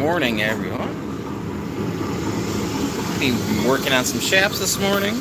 morning, everyone. Be working on some shafts this morning.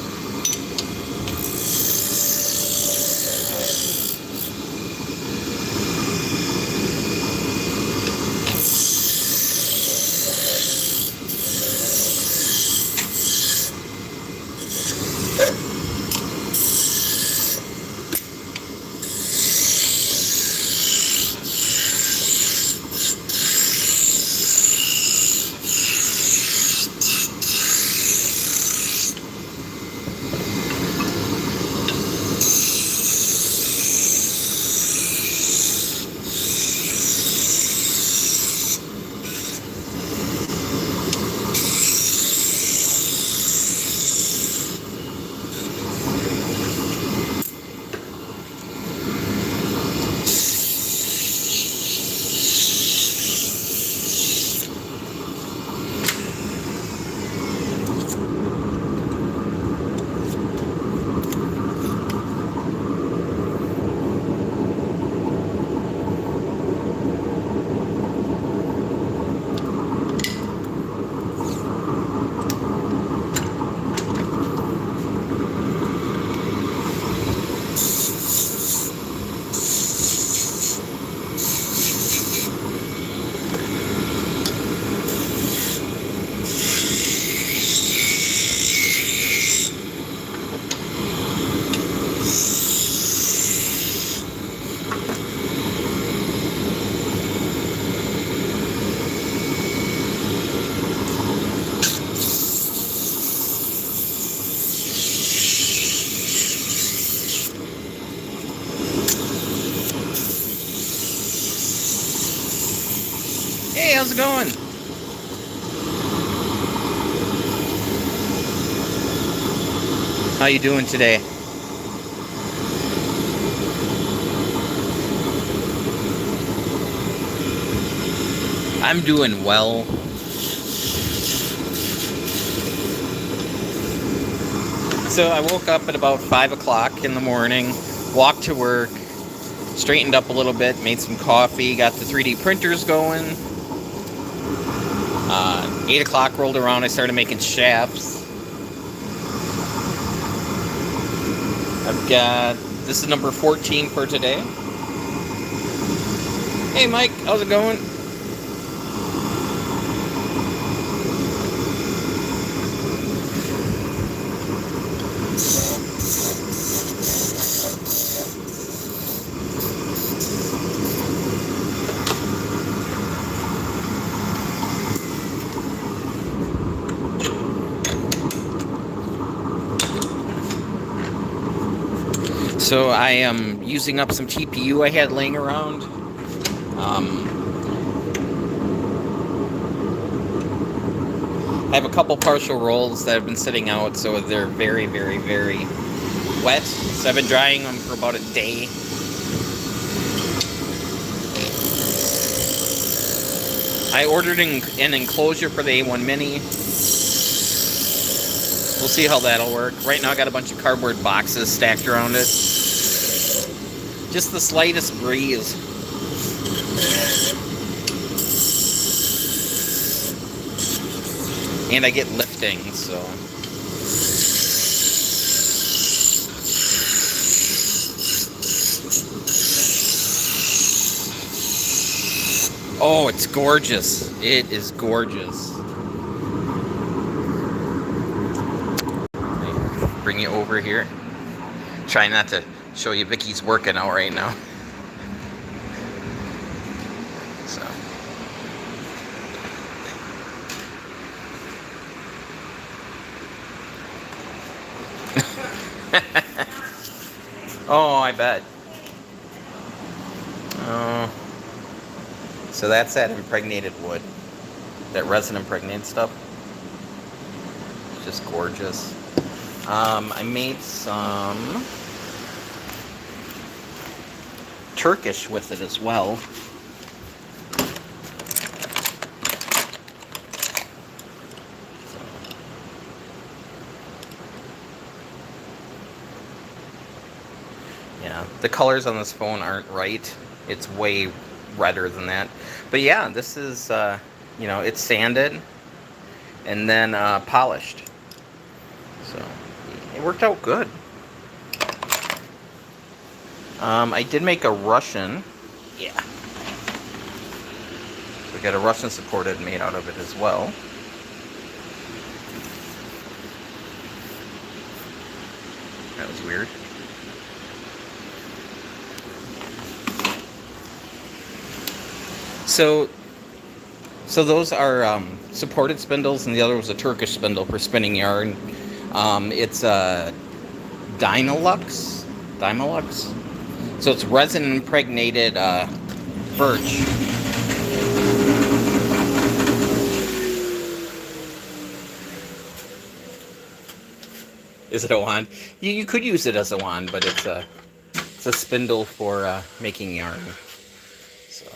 Hey, how's it going? How you doing today? I'm doing well. So I woke up at about 5 o'clock in the morning, walked to work, straightened up a little bit, made some coffee, got the 3D printers going. 8 o'clock rolled around, I started making shafts. I've got, this is number 14 for today. Hey Mike, how's it going? So I am using up some TPU I had laying around. I have a couple partial rolls that have been sitting out, so they're very, very, very wet. So I've been drying them for about a day. I ordered an enclosure for the A1 Mini. We'll see how that'll work. Right now I got a bunch of cardboard boxes stacked around it. Just the slightest breeze. And I get lifting, so. Oh, it's gorgeous. It is gorgeous. Bring you over here. Try not to show you Vicky's working out right now. So. Oh, I bet. Oh. So that's that impregnated wood. That resin impregnated stuff. Just gorgeous. I made some Turkish with it as well. Yeah, the colors on this phone aren't right. It's way redder than that. But yeah, this is You know, it's sanded and then polished. So it worked out good. I did make a Russian. Yeah. We got a Russian supported made out of it as well. That was weird. So those are supported spindles, and the other was a Turkish spindle for spinning yarn. It's a Dynalux. So it's resin impregnated birch. Is it a wand? You could use it as a wand, but it's a spindle for making yarn. So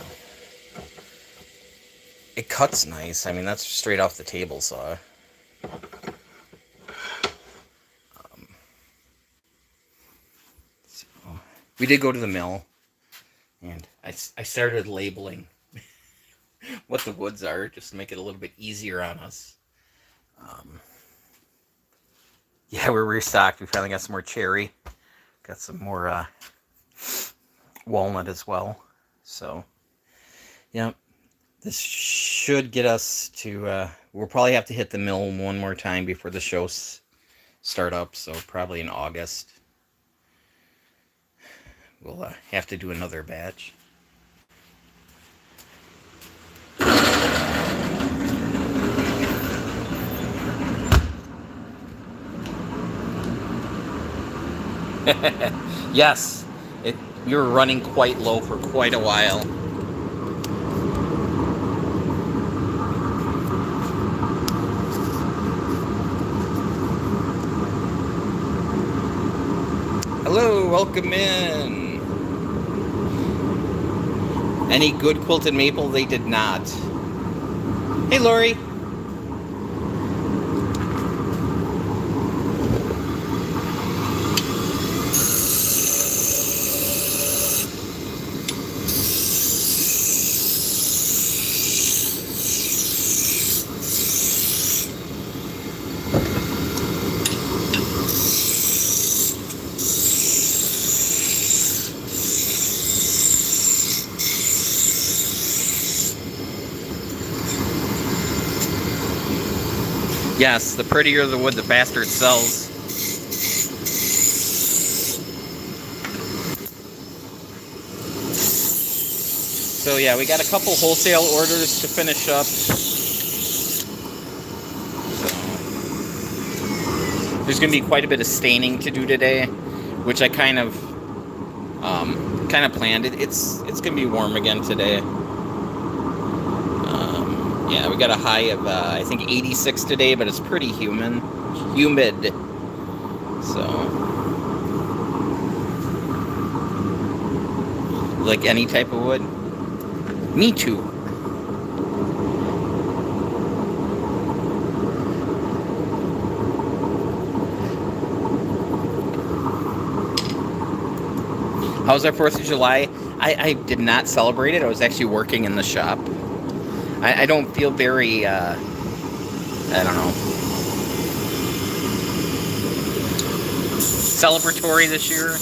it cuts nice. I mean, that's straight off the table saw. So we did go to the mill, and I started labeling what the woods are just to make it a little bit easier on us. Yeah, we're restocked. We finally got some more cherry. Got some more walnut as well. So, yeah, this should get us to... we'll probably have to hit the mill one more time before the shows start up. So probably in August. We'll have to do another batch. Yes, we were running quite low for quite a while. Hello, welcome in. Any good quilted maple? They did not. Hey, Lori. Yes, the prettier the wood, the faster it sells. So yeah, we got a couple wholesale orders to finish up. So there's going to be quite a bit of staining to do today, which I kind of planned. It's going to be warm again today. Yeah, we got a high of, I think 86 today, but it's pretty humid. So, like any type of wood? Me too. How was our 4th of July? I did not celebrate it. I was actually working in the shop. I don't feel very, I don't know, celebratory this year.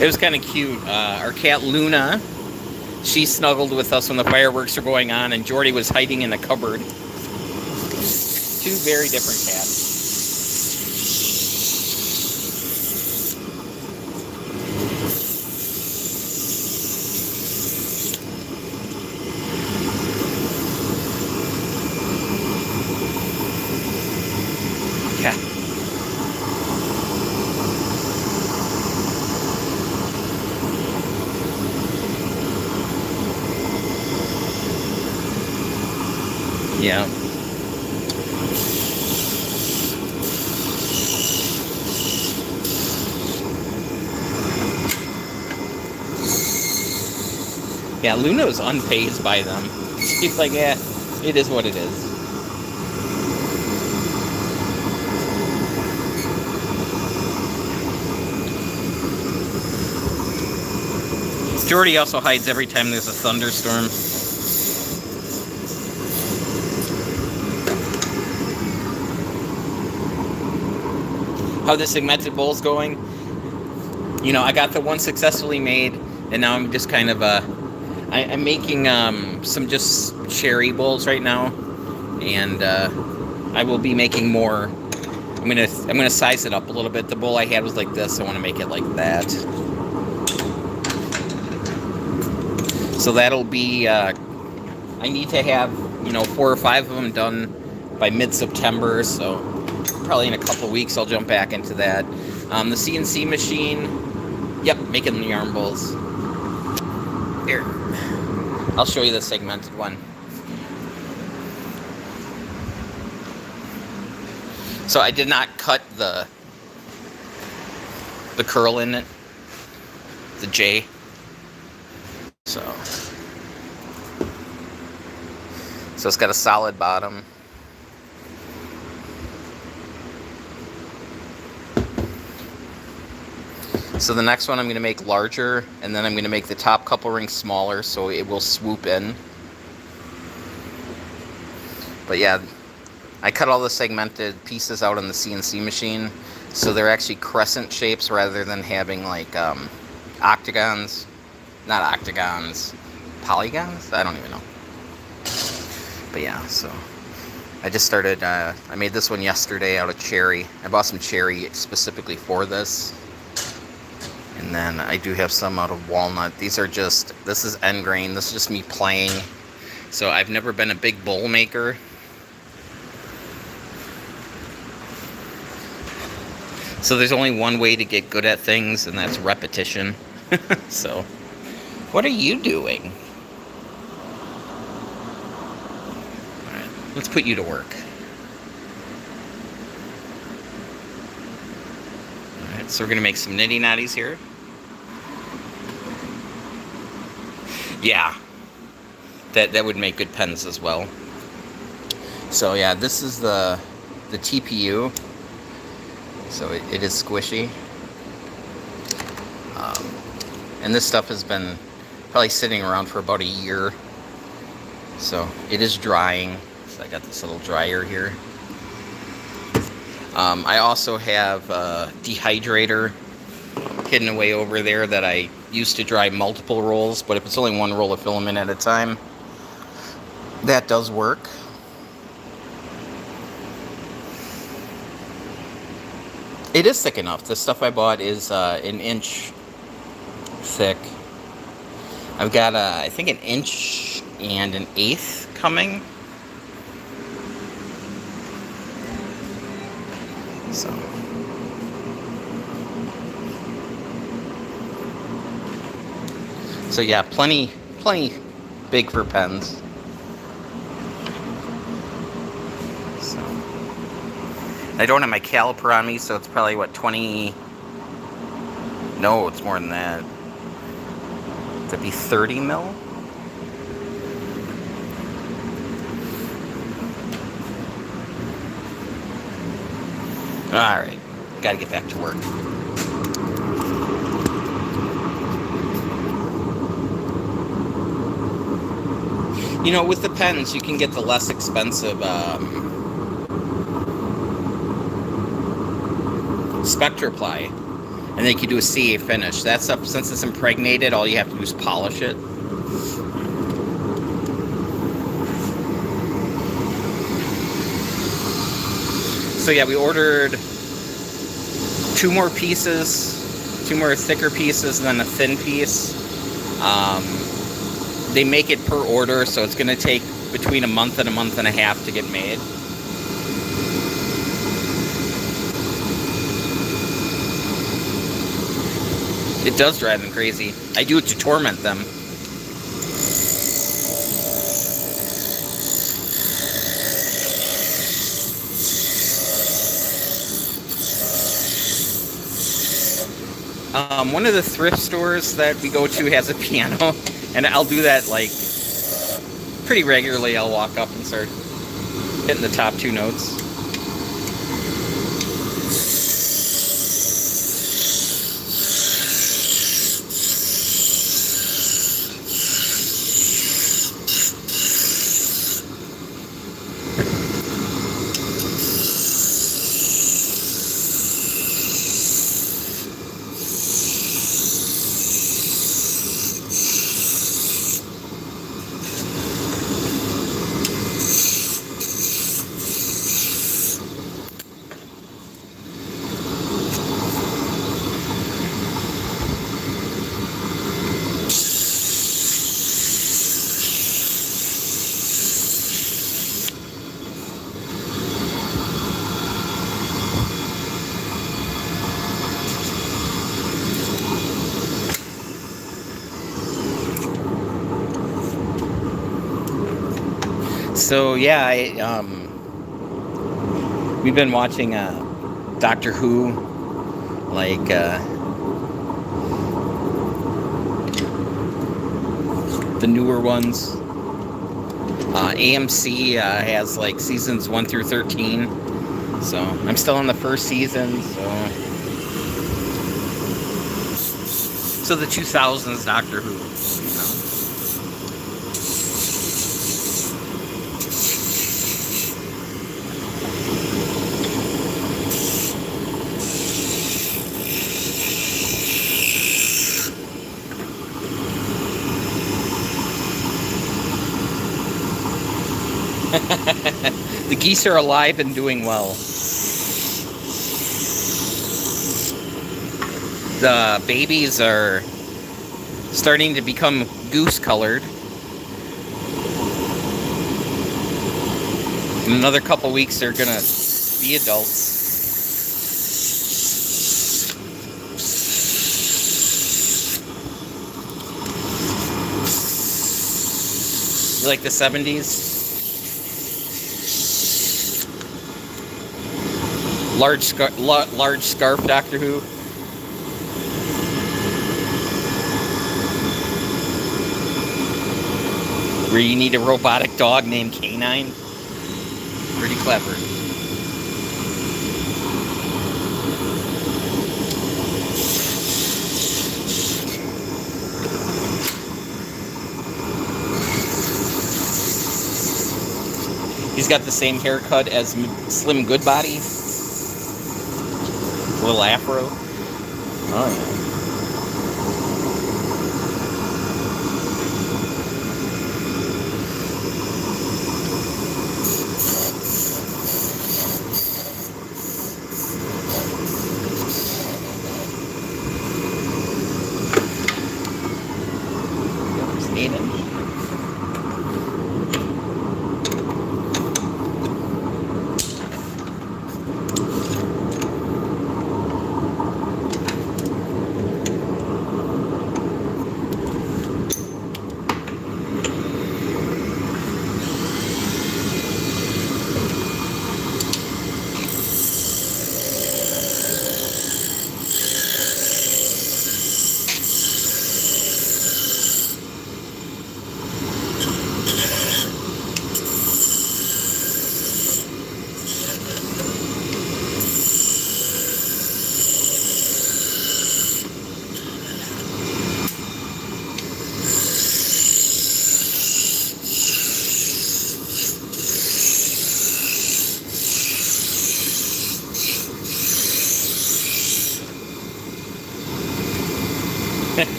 It was kind of cute. Our cat Luna, she snuggled with us when the fireworks were going on, and Jordy was hiding in the cupboard. Two very different cats. Yeah. Yeah, Luna's unfazed by them. She's like, yeah, it is what it is. Jordy also hides every time there's a thunderstorm. How the segmented bowl's going? You know, I got the one successfully made, and now I'm just kind of I'm making some just cherry bowls right now, and I will be making more. I'm gonna size it up a little bit. The bowl I had was like this. I want to make it like that. So that'll be. I need to have 4 or 5 of them done by mid-September. So probably in a couple of weeks I'll jump back into that. The CNC machine. Yep, making the yarn bowls. Here, I'll show you the segmented one. So I did not cut the curl in it, the J. So it's got a solid bottom. So the next one I'm going to make larger, and then I'm going to make the top couple rings smaller so it will swoop in. But yeah, I cut all the segmented pieces out on the CNC machine, so they're actually crescent shapes rather than having like octagons. Not octagons, polygons? I don't even know. But yeah, so I just started, I made this one yesterday out of cherry. I bought some cherry specifically for this. And then I do have some out of walnut. These are just, this is end grain. This is just me playing. So I've never been a big bowl maker. So there's only one way to get good at things, and that's repetition. So, what are you doing? Alright, let's put you to work. Alright, so we're going to make some nitty natties here. Yeah, that would make good pens as well. So yeah, this is the TPU. So it is squishy. And this stuff has been probably sitting around for about a year. So it is drying. So I got this little dryer here. I also have a dehydrator hidden away over there that I use to dry multiple rolls, but if it's only one roll of filament at a time, that does work. It is thick enough. The stuff I bought is an inch thick. I've got I think 1 1/8 inches coming. So yeah, plenty big for pens. So I don't have my caliper on me, so it's probably what, 20? No, it's more than that. That'd be 30 mil. All right, got to get back to work. You know, with the pens, you can get the less expensive Spectraply, and they can do a CA finish. That stuff, since it's impregnated, all you have to do is polish it. So yeah, we ordered 2 more pieces, 2 more thicker pieces, and then a thin piece. They make it per order, so it's going to take between a month and a month and a half to get made. It does drive them crazy. I do it to torment them. One of the thrift stores that we go to has a piano, and And I'll do that like pretty regularly. I'll walk up and start hitting the top 2 notes. So yeah, we've been watching Doctor Who, like the newer ones. AMC has like seasons 1 through 13. So I'm still on the first season. So the 2000s Doctor Who. The geese are alive and doing well. The babies are starting to become goose colored. In another couple weeks, they're gonna be adults. You like the 70s? Large scarf Doctor Who. Where you need a robotic dog named Canine. Pretty clever. He's got the same haircut as Slim Goodbody. A little afro. Oh yeah.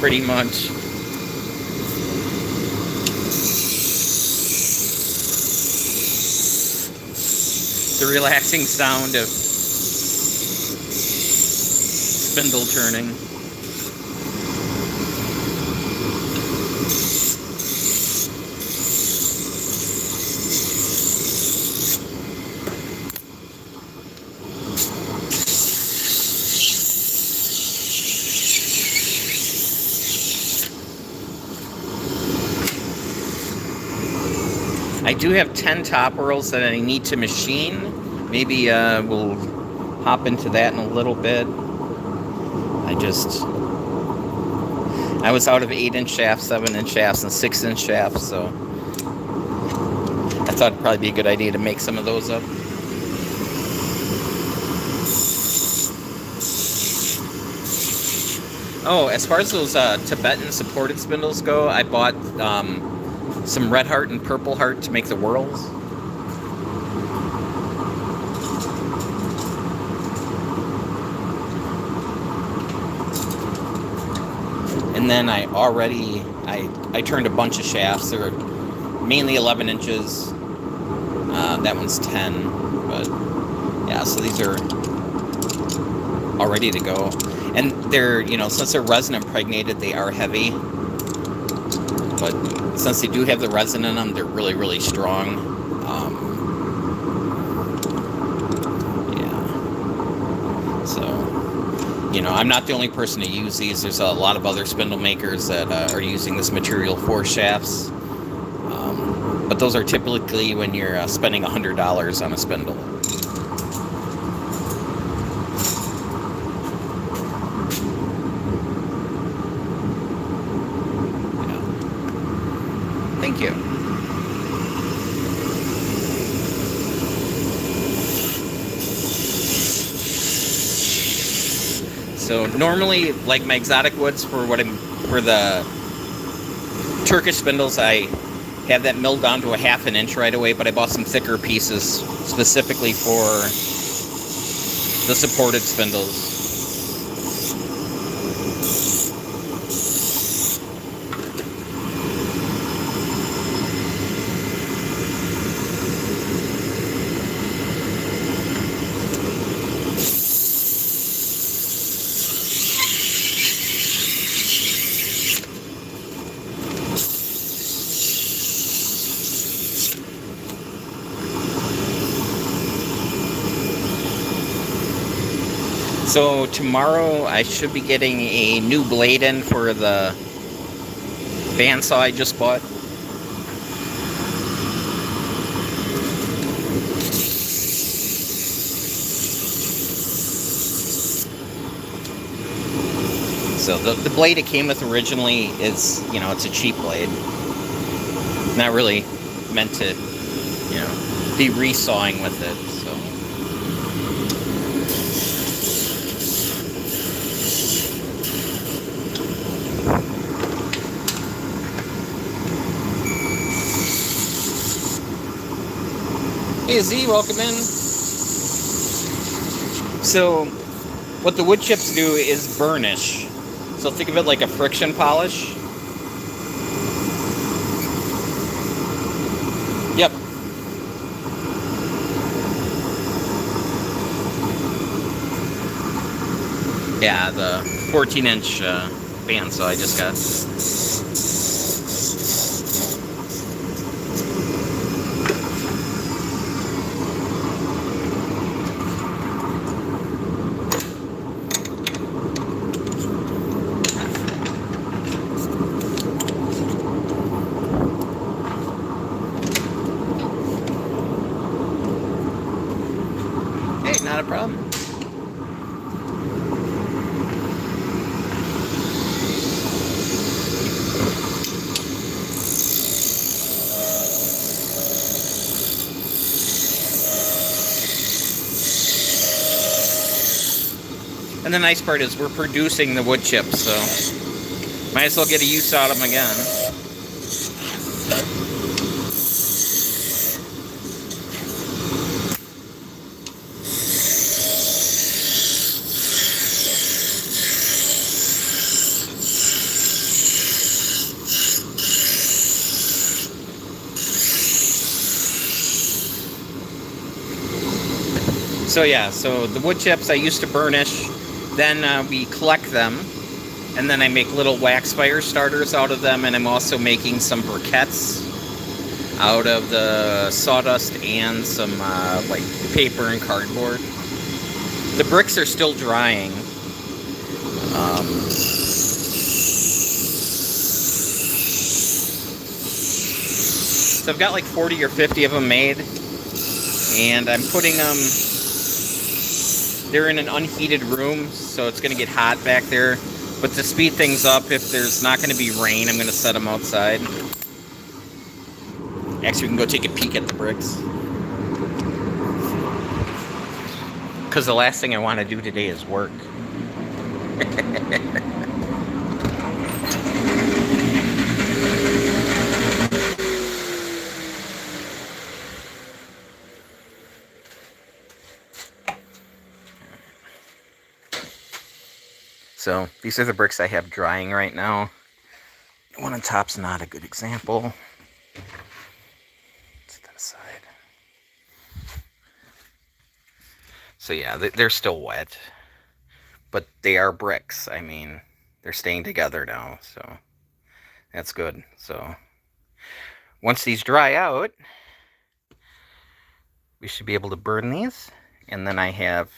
Pretty much. The relaxing sound of spindle turning. I do have 10 top whirls that I need to machine. Maybe we'll hop into that in a little bit. I was out of 8-inch shafts, 7-inch shafts, and 6-inch shafts, so I thought it'd probably be a good idea to make some of those up. Oh, as far as those Tibetan supported spindles go, I bought some Red Heart and Purple Heart to make the whorls. And then I turned a bunch of shafts. They're mainly 11 inches. That one's 10, but yeah, so these are all ready to go. And they're, since they're resin impregnated, they are heavy. But since they do have the resin in them, they're really, really strong. Yeah. So, I'm not the only person to use these. There's a lot of other spindle makers that are using this material for shafts. But those are typically when you're spending $100 on a spindle. Thank you. So normally, like my exotic woods for the Turkish spindles, I have that milled down to 1/2 inch right away, but I bought some thicker pieces specifically for the supported spindles. So tomorrow I should be getting a new blade in for the bandsaw I just bought. So the blade it came with originally is, it's a cheap blade. Not really meant to, be resawing with it. Hey Z, welcome in. So, what the wood chips do is burnish. So think of it like a friction polish. Yep. Yeah, the 14-inch bandsaw I just got. Not a problem. And the nice part is we're producing the wood chips, so might as well get a use out of them again. So yeah, so the wood chips I used to burnish, then we collect them, and then I make little wax fire starters out of them, and I'm also making some briquettes out of the sawdust and some like paper and cardboard. The bricks are still drying. So I've got like 40 or 50 of them made, and I'm putting them, they're in an unheated room, so it's going to get hot back there. But to speed things up, if there's not going to be rain, I'm going to set them outside. Actually, we can go take a peek at the bricks. Because the last thing I want to do today is work. So these are the bricks I have drying right now. The one on top's not a good example. Set that aside. So yeah, they're still wet, but they are bricks. I mean, they're staying together now, so that's good. So once these dry out, we should be able to burn these, and then I have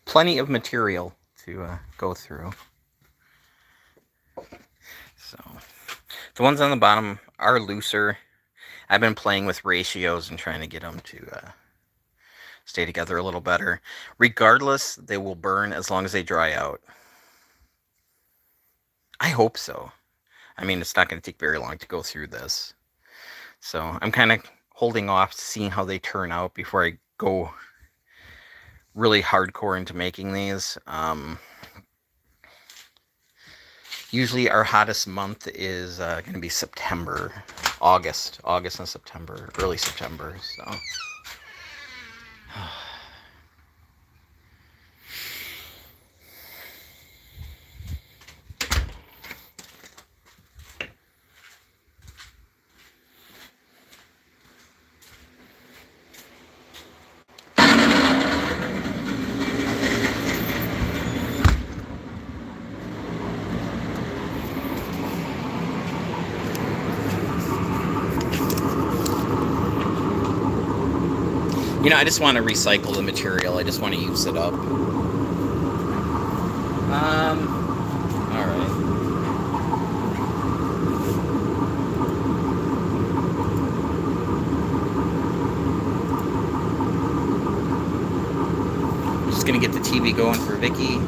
plenty of material to go through. So the ones on the bottom are looser. I've been playing with ratios and trying to get them to stay together a little better. Regardless, they will burn as long as they dry out. I hope so. I mean, it's not going to take very long to go through this. So I'm kind of holding off, seeing how they turn out before I go really hardcore into making these. Usually our hottest month is going to be September, August and September, early September. So you know, I just want to recycle the material. I just want to use it up. All right. Just gonna get the TV going for Vicky.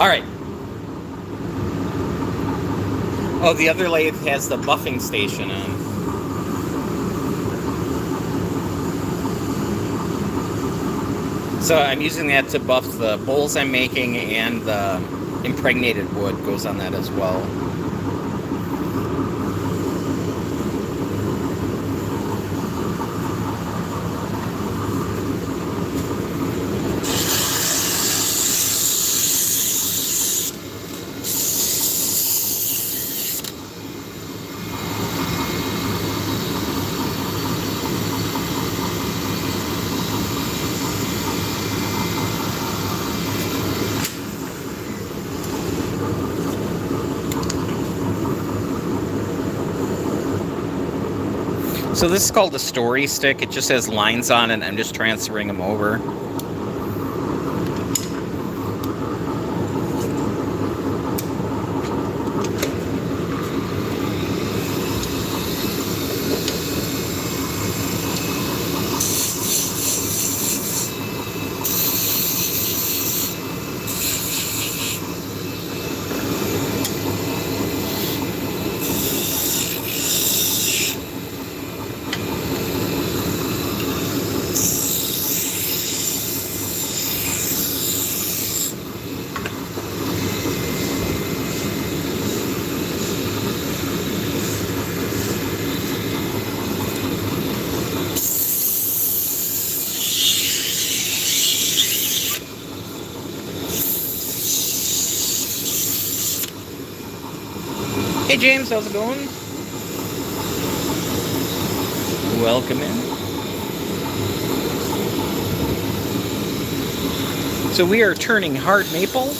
All right. Oh, the other lathe has the buffing station on. So I'm using that to buff the bowls I'm making, and the impregnated wood goes on that as well. So this is called a story stick. It just has lines on it. I'm just transferring them over. Hey James, how's it going? Welcome in. So we are turning hard maple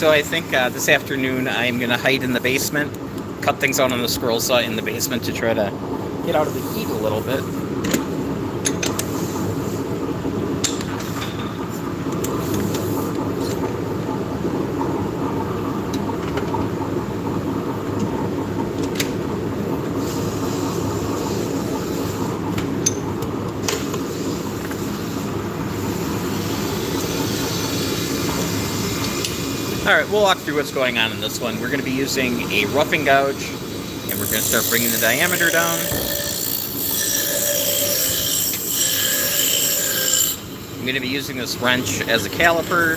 So I think this afternoon I'm going to hide in the basement, cut things out on the scroll saw in the basement to try to get out of the heat a little bit. Alright, we'll walk through what's going on in this one. We're going to be using a roughing gouge, and we're going to start bringing the diameter down. I'm going to be using this wrench as a caliper.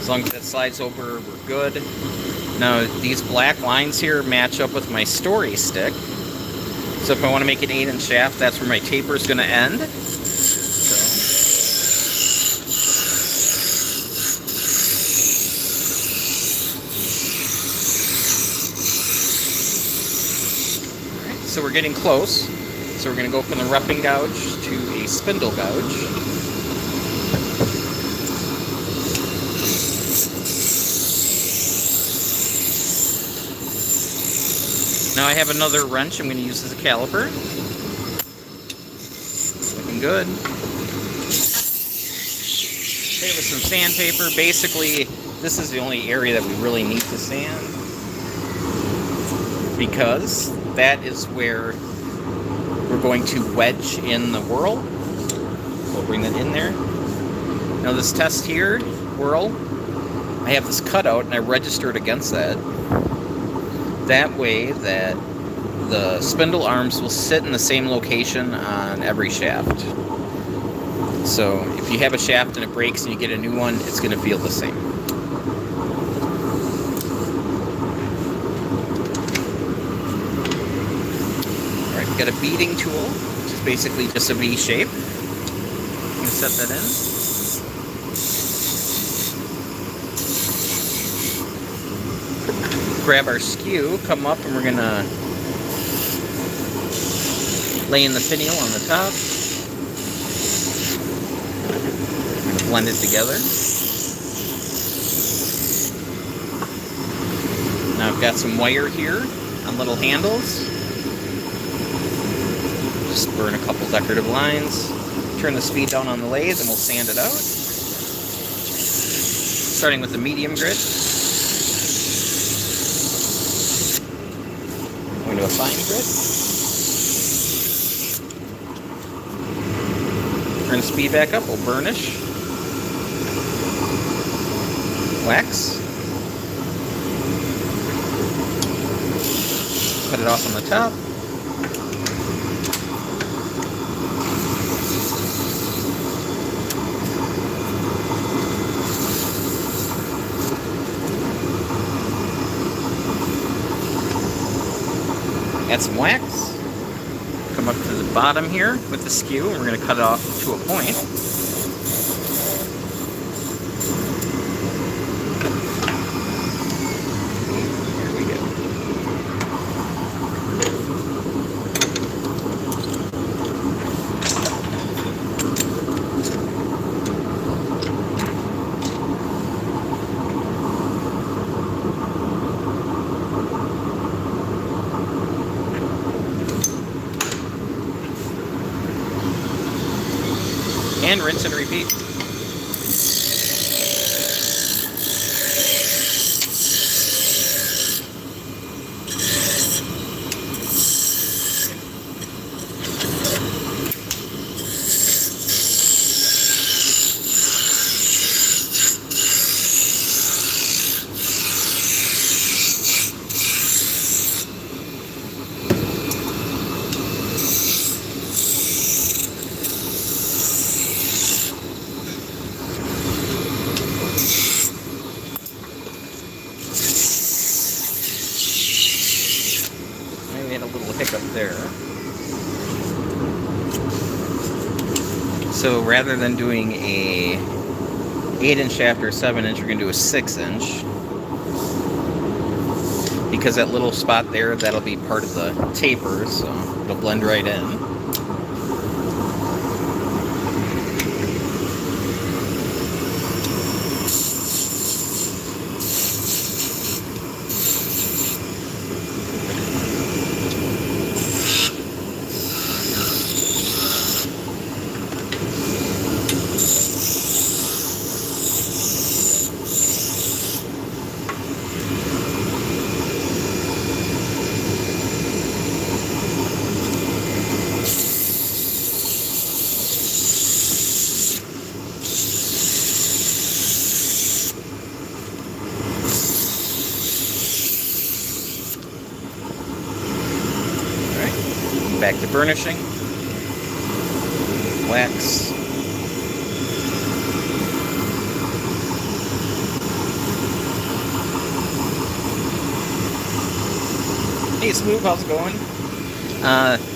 As long as it slides over, we're good. Now, these black lines here match up with my story stick. So if I want to make an 8-inch shaft, that's where my taper is going to end. So we're getting close. So we're going to go from the roughing gouge to a spindle gouge. Now I have another wrench I'm going to use as a caliper. Looking good. Okay, with some sandpaper. Basically, this is the only area that we really need to sand, because that is where we're going to wedge in the whorl. We'll bring that in there. Now this test here, whorl, I have this cutout and I registered against that. That way that the spindle arms will sit in the same location on every shaft. So if you have a shaft and it breaks and you get a new one, it's going to feel the same. Got a beading tool, which is basically just a V shape. I'm going to set that in. Grab our skew, come up, and we're going to lay in the finial on the top. We're going to blend it together. Now I've got some wire here on little handles. Just burn a couple decorative lines. Turn the speed down on the lathe and we'll sand it out. Starting with the medium grit. Going to a fine grit. Turn the speed back up, we'll burnish. Wax. Cut it off on the top. Add some wax. Come up to the bottom here with the skew, and we're going to cut it off to a point. Here we go. And rinse and repeat. Hiccup there. So rather than doing a 8-inch shaft or a 7-inch, we're going to do a 6-inch. Because that little spot there, that'll be part of the taper, so it'll blend right in. back to burnishing. Wax. Hey Smooth, how's it going?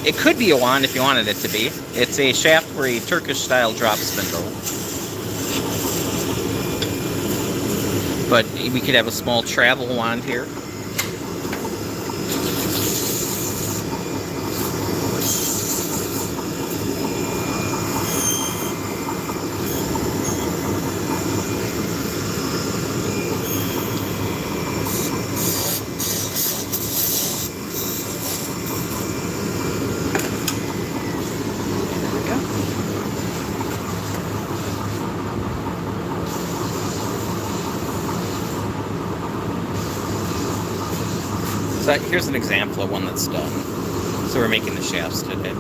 It could be a wand if you wanted it to be. It's a shaft for a Turkish style drop spindle. But we could have a small travel wand here. So here's an example of one that's done. So we're making the shafts today.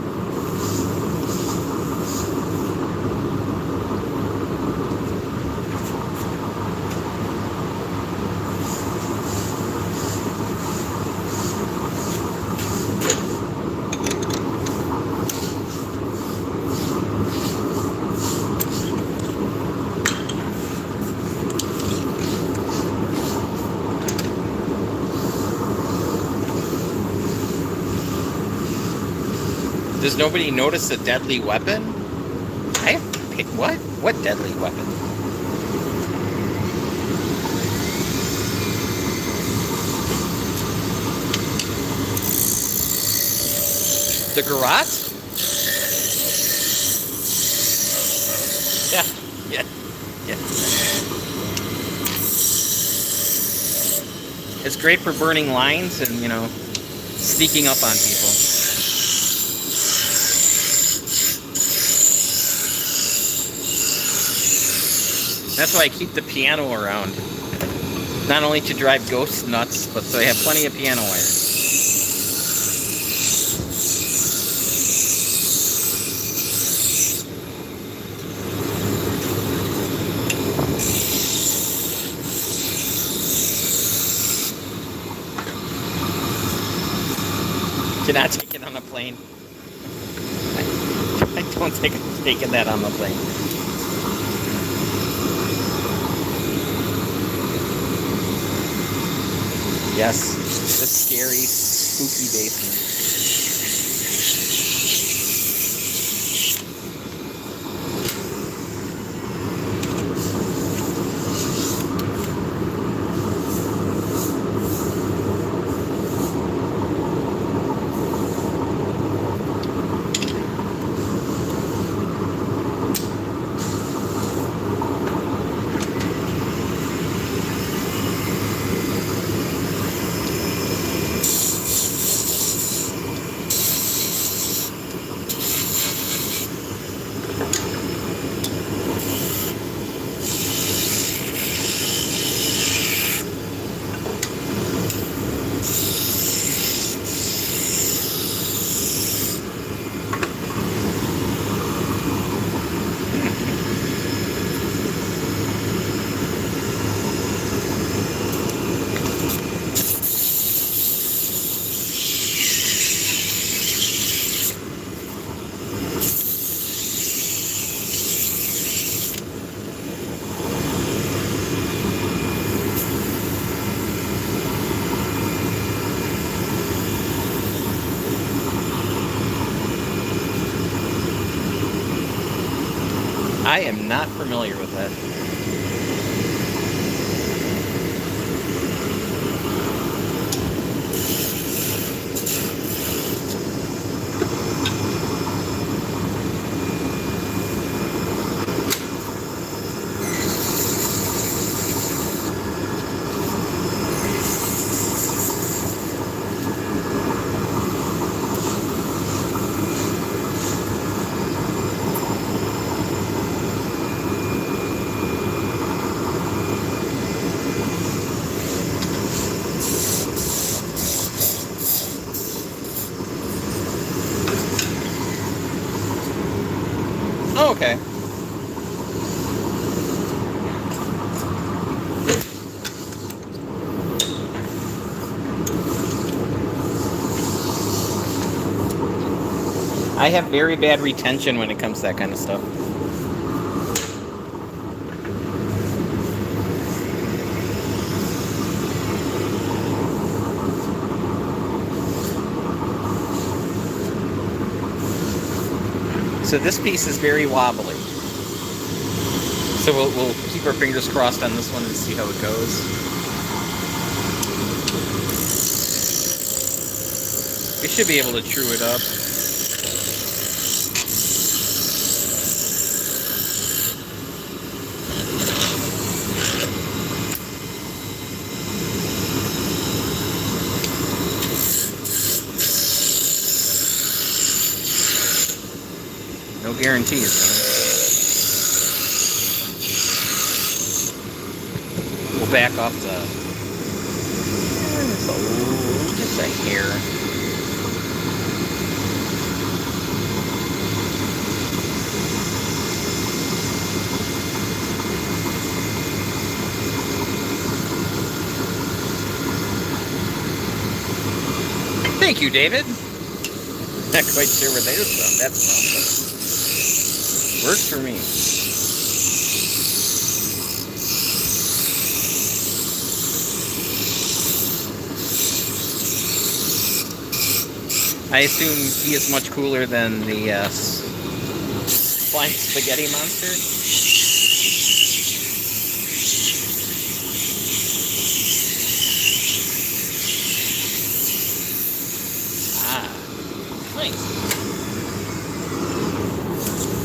Does nobody notice a deadly weapon? What? What deadly weapon? The garrote? Yeah. It's great for burning lines and, you know, sneaking up on people. That's why I keep the piano around. Not only to drive ghosts nuts, but so I have plenty of piano wires. Cannot take it on a plane. I don't think I'm taking that on the plane. Yes, the scary, spooky basement. I am not familiar with that. Oh, okay. I have very bad retention when it comes to that kind of stuff. So this piece is very wobbly. So we'll keep our fingers crossed on this one and see how it goes. We should be able to true it up. No guarantees, though. We'll back off just a hair. Thank you, David. Not quite sure where that's from, but works for me. I assume he is much cooler than the flying spaghetti monster. Nice.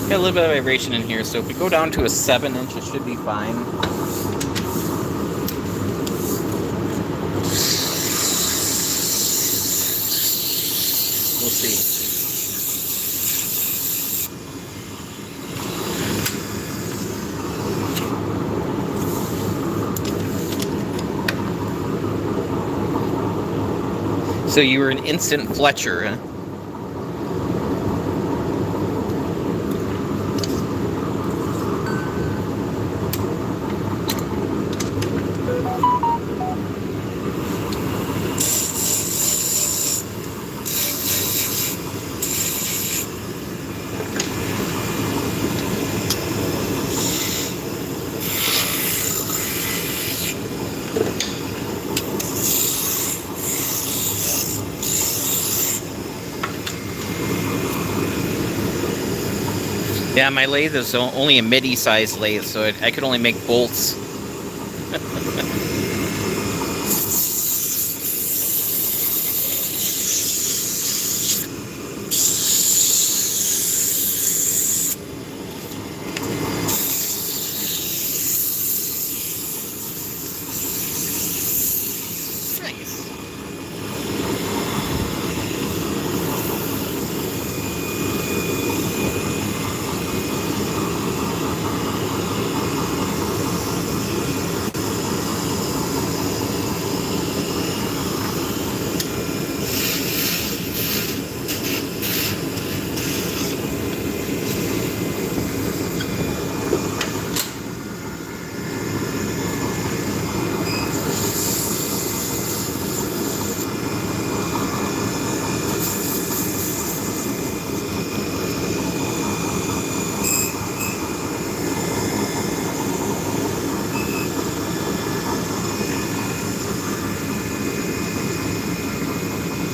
Got a little bit of vibration in here, so if we go down to a 7-inch, it should be fine. We'll see. So you were an instant Fletcher, huh? Yeah, my lathe is only a midi-sized lathe, so I could only make bolts.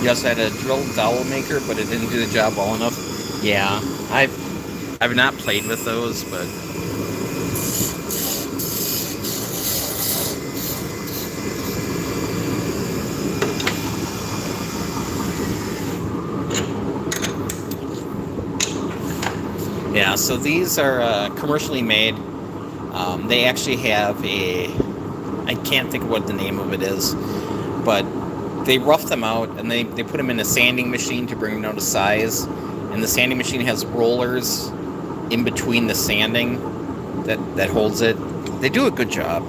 You also had a drill dowel maker, but it didn't do the job well enough. Yeah, I've not played with those, but yeah. So these are commercially made. They actually have I can't think of what the name of it is, but they rough them out and they put them in a sanding machine to bring them down to size. And the sanding machine has rollers in between the sanding that holds it. They do a good job.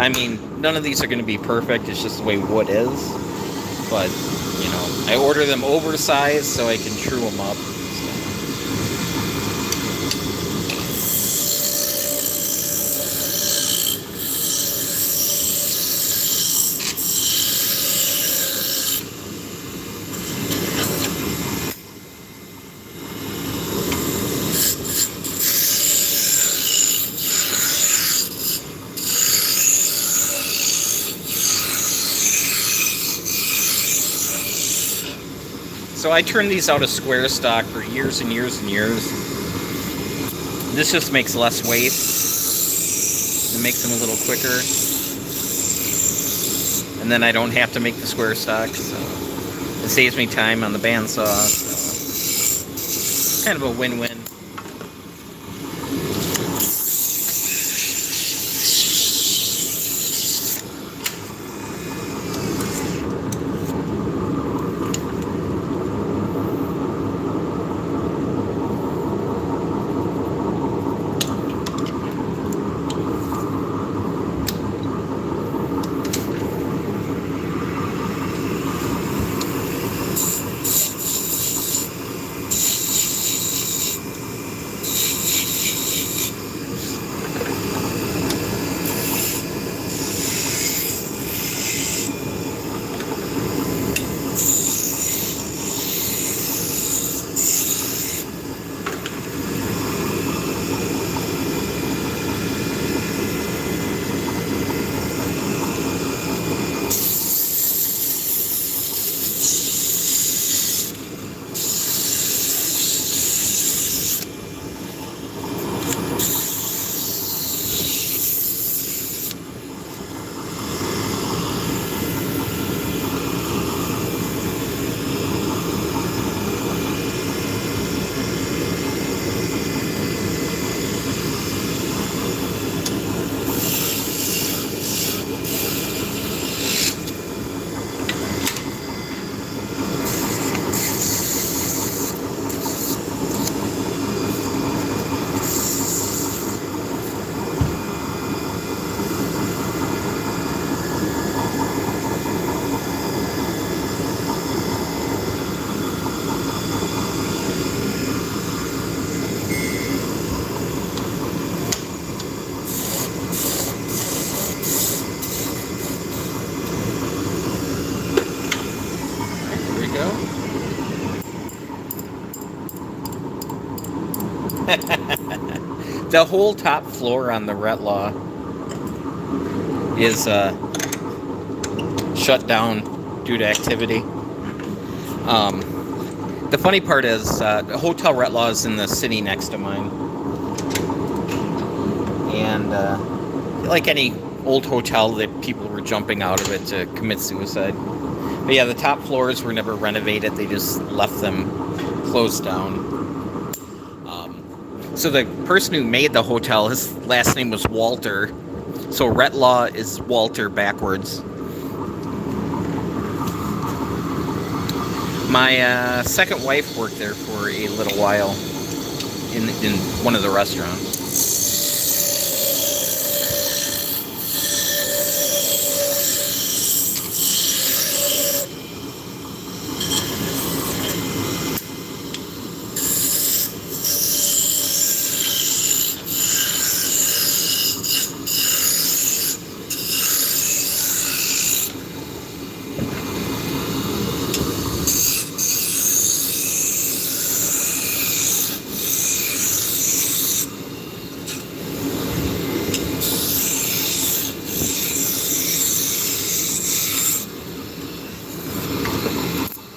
I mean, none of these are going to be perfect. It's just the way wood is. But, you know, I order them oversized so I can true them up. So I turned these out of square stock for years and years and years. This just makes less waste. It makes them a little quicker. And then I don't have to make the square stock, so it saves me time on the bandsaw. So kind of a win-win. The whole top floor on the Retlaw is shut down due to activity. The funny part is the Hotel Retlaw is in the city next to mine. And like any old hotel, that people were jumping out of it to commit suicide. But yeah, the top floors were never renovated. They just left them closed down. So the person who made the hotel, his last name was Walter. So Retlaw is Walter backwards. My second wife worked there for a little while in one of the restaurants.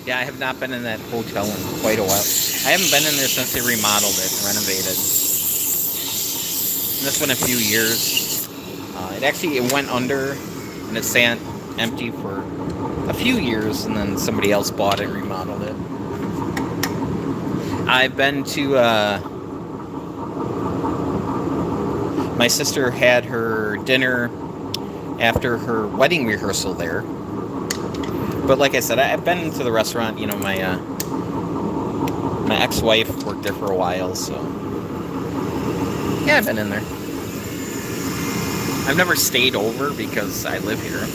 Yeah, I have not been in that hotel in quite a while. I haven't been in there since they remodeled it and renovated. And this one a few years. It went under and it sat empty for a few years, and then somebody else bought it and remodeled it. I've been to my sister had her dinner after her wedding rehearsal there. But like I said, I've been to the restaurant. You know, my ex-wife worked there for a while, so yeah, I've been in there. I've never stayed over because I live here.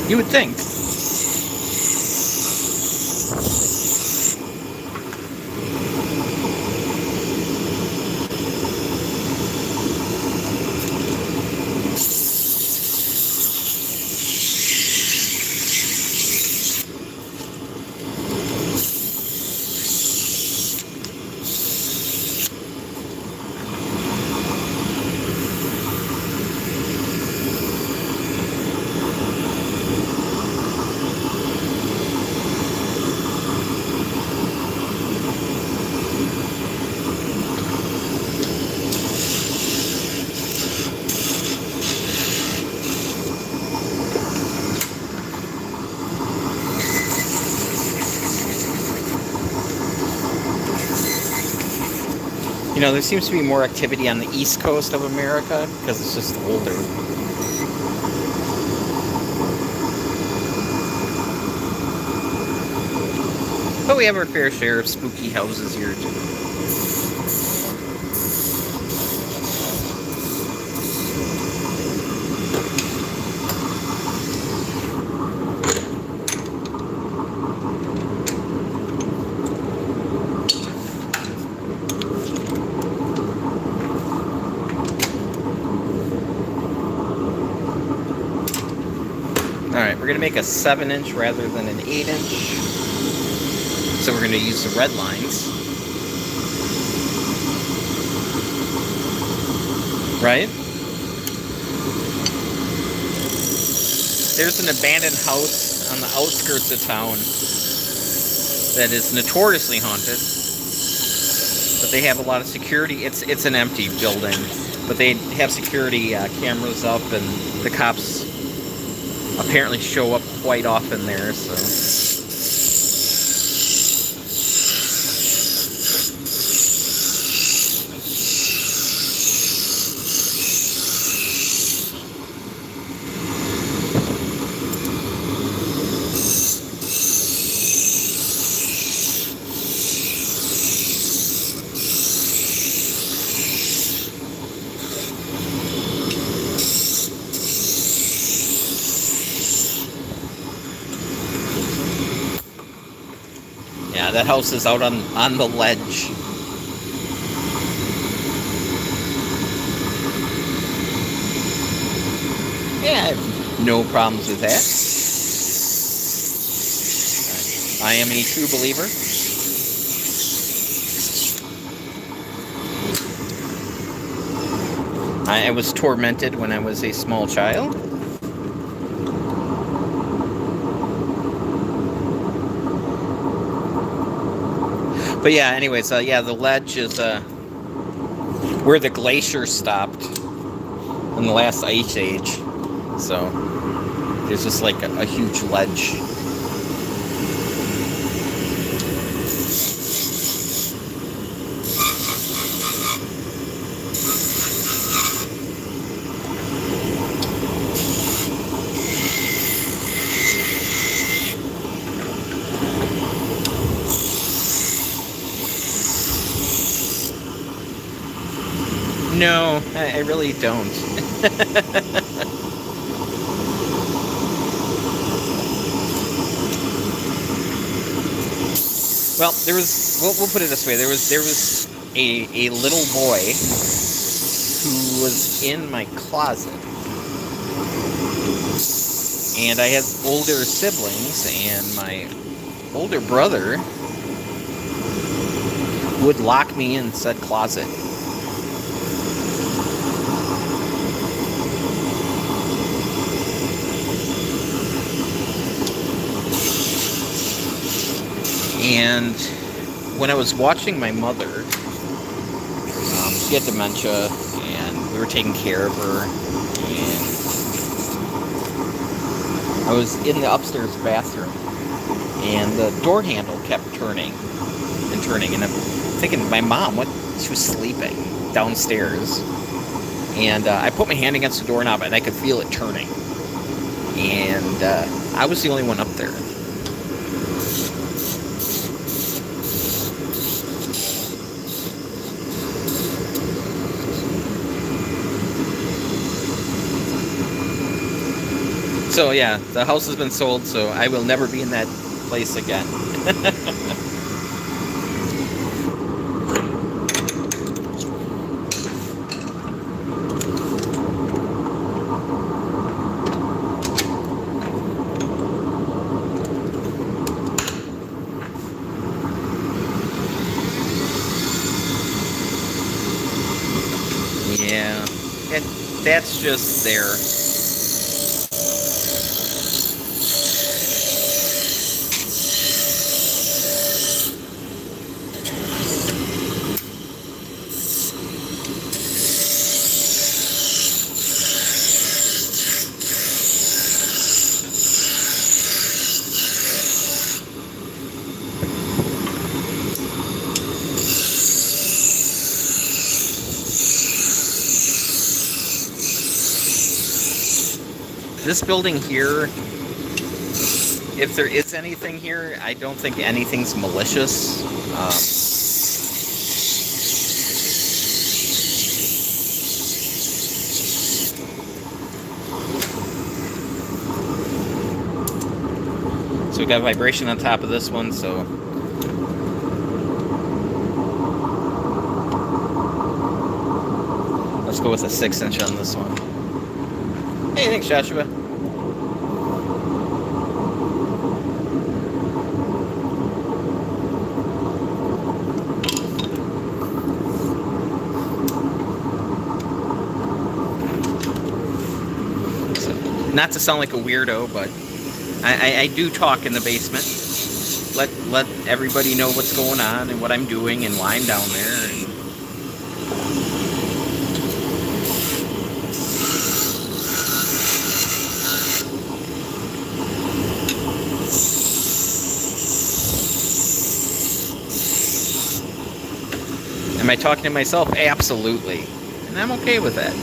You would think. You know, there seems to be more activity on the east coast of America because it's just older. But we have our fair share of spooky houses here too. Alright, we're going to make a 7-inch rather than an 8-inch. So we're going to use the red lines. Right? There's an abandoned house on the outskirts of town that is notoriously haunted. But they have a lot of security. It's an empty building. But they have security cameras up, and the cops apparently show up quite often there, so... Yeah, that house is out on the ledge. Yeah, I have no problems with that. I am a true believer. I was tormented when I was a small child. But yeah, anyways, yeah, the ledge is where the glacier stopped in the last ice age. So there's just like a huge ledge. No, I really don't. Well, there was. We'll put it this way. There was a little boy who was in my closet, and I had older siblings, and my older brother would lock me in said closet. And when I was watching my mother, she had dementia, and we were taking care of her, and I was in the upstairs bathroom, and the door handle kept turning, and I'm thinking, my mom, she was sleeping downstairs, and I put my hand against the doorknob, and I could feel it turning, and I was the only one up there. So yeah, the house has been sold, so I will never be in that place again. Yeah, that's just there. This building here, if there is anything here, I don't think anything's malicious. So we got vibration on top of this one, so let's go with a 6-inch on this one. Hey, thanks, Joshua. Not to sound like a weirdo, but I do talk in the basement. Let everybody know what's going on and what I'm doing and why I'm down there. Am I talking to myself? Absolutely. And I'm okay with that.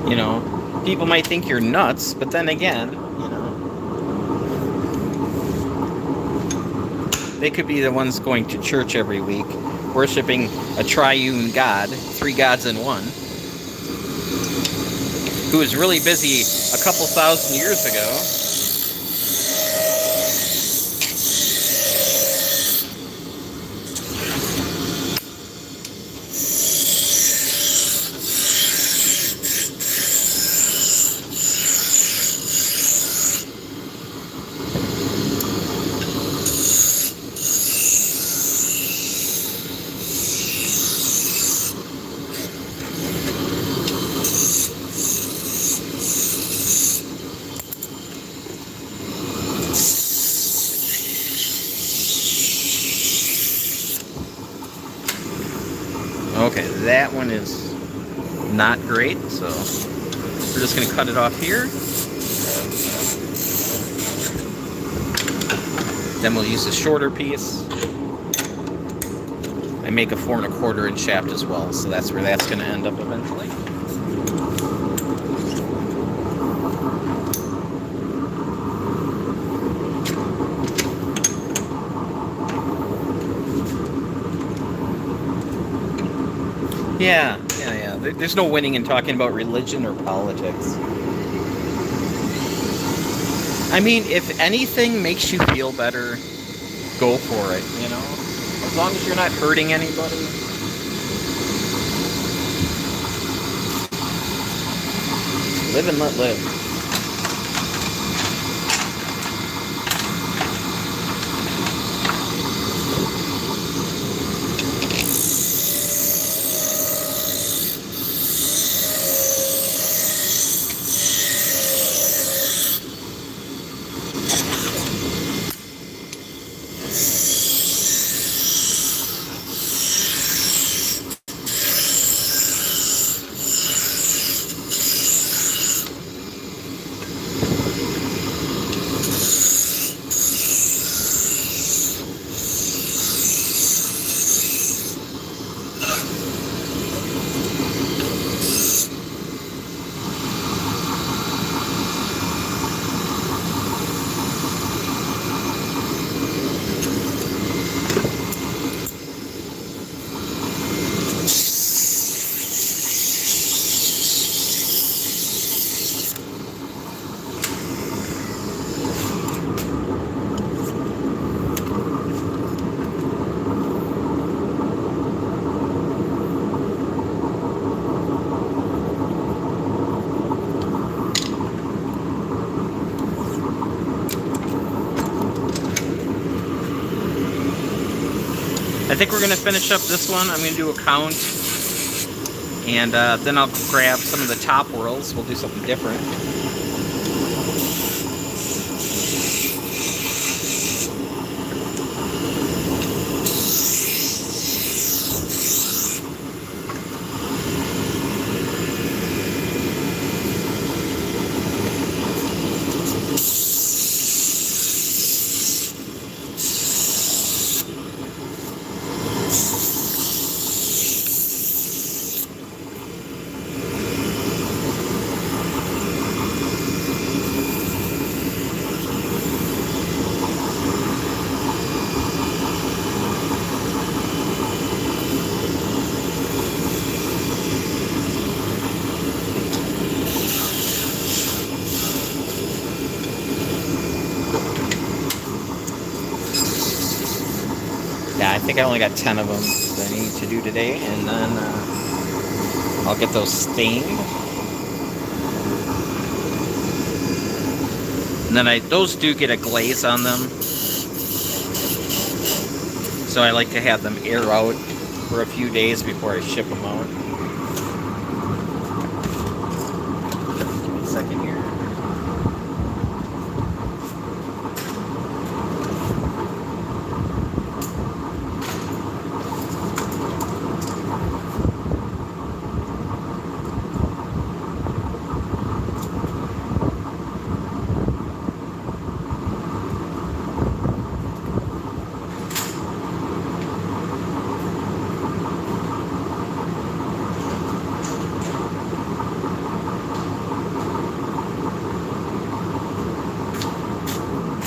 You know, people might think you're nuts, but then again, you know, they could be the ones going to church every week, worshiping a triune God, 3 gods in one, who was really busy a couple thousand years ago. Okay, that one is not great, so we're just going to cut it off here. Then we'll use a shorter piece. I make a 4 1/4 inch shaft as well, so that's where that's going to end up eventually. Yeah. There's no winning in talking about religion or politics. I mean, if anything makes you feel better, go for it, you know? As long as you're not hurting anybody. Live and let live. think we're going to finish up this one. I'm going to do a count. And then I'll grab some of the top whirls. We'll do something different. Yeah, I think I only got 10 of them that I need to do today, and then I'll get those stained. And then those do get a glaze on them, so I like to have them air out for a few days before I ship them out. Give me a second here.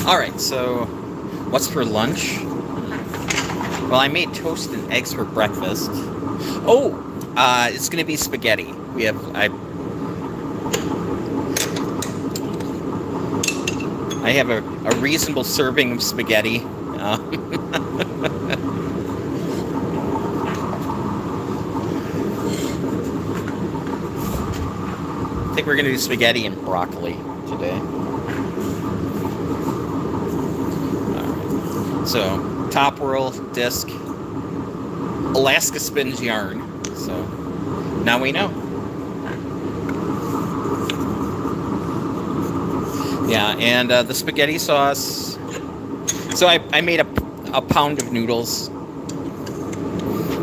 Alright, so what's for lunch? Well, I made toast and eggs for breakfast. Oh, it's going to be spaghetti. I have a reasonable serving of spaghetti. I think we're going to do spaghetti and broccoli today. So, top whirl, disc, Alaska Spins yarn. So, now we know. Yeah, and the spaghetti sauce. So I made a pound of noodles,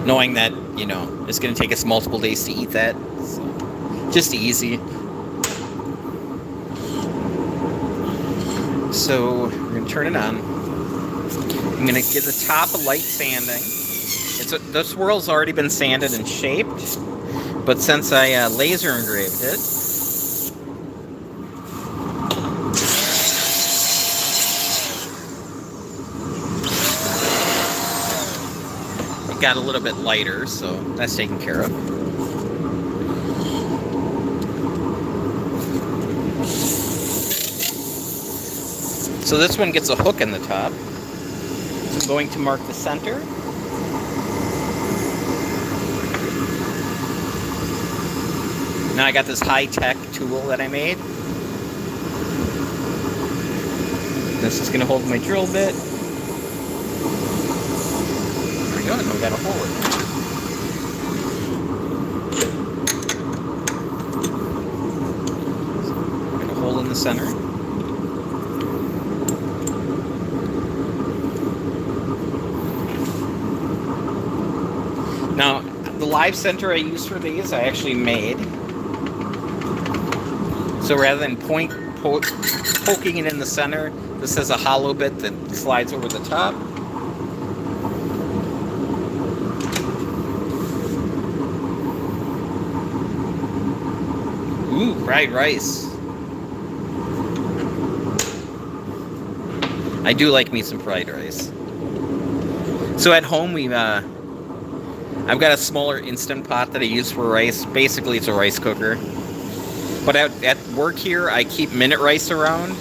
knowing that, you know, it's going to take us multiple days to eat that. So, just easy. So, we're going to turn it on. I'm going to give the top a light sanding. The swirl's already been sanded and shaped, but since I laser engraved it, it got a little bit lighter, so that's taken care of. So this one gets a hook in the top. I'm going to mark the center. Now I got this high-tech tool that I made. This is going to hold my drill bit. There we go, and we got a hole in it. Got a hole in the center. Now, the live center I use for these, I actually made. So rather than poking it in the center, this has a hollow bit that slides over the top. Ooh, fried rice. I do like me some fried rice. So at home, I've got a smaller Instant Pot that I use for rice. Basically, it's a rice cooker. But at work here, I keep minute rice around.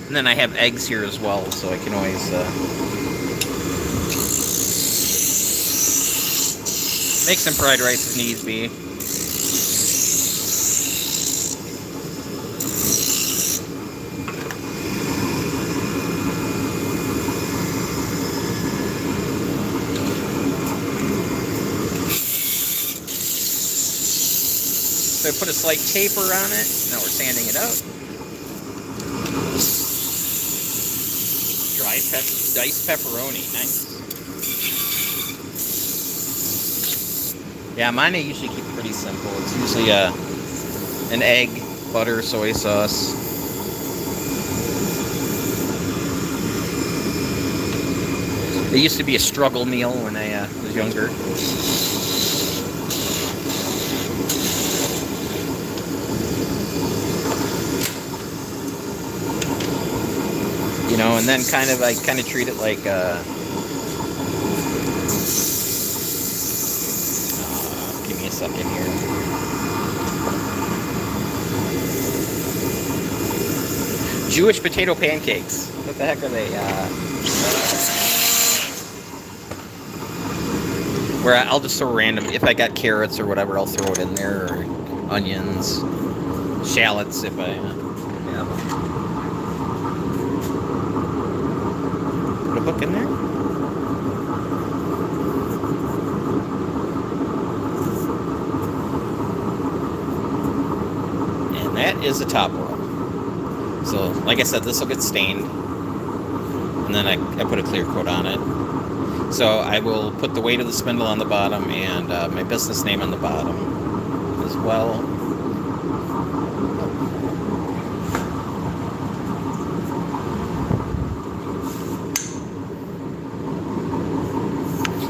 And then I have eggs here as well, so I can always make some fried rice if needs be. So I put a slight taper on it. Now we're sanding it out. Diced pepperoni, nice. Yeah, mine I usually keep pretty simple. It's usually an egg, butter, soy sauce. It used to be a struggle meal when I was younger. You know, and then I kind of treat it like give me a second here. Jewish potato pancakes. What the heck are they? Where I'll just throw random. If I got carrots or whatever, I'll throw it in there, or onions, shallots if I have them. Put a hook in there. And that is the top roll. So, like I said, this will get stained. And then I put a clear coat on it. So I will put the weight of the spindle on the bottom and my business name on the bottom as well.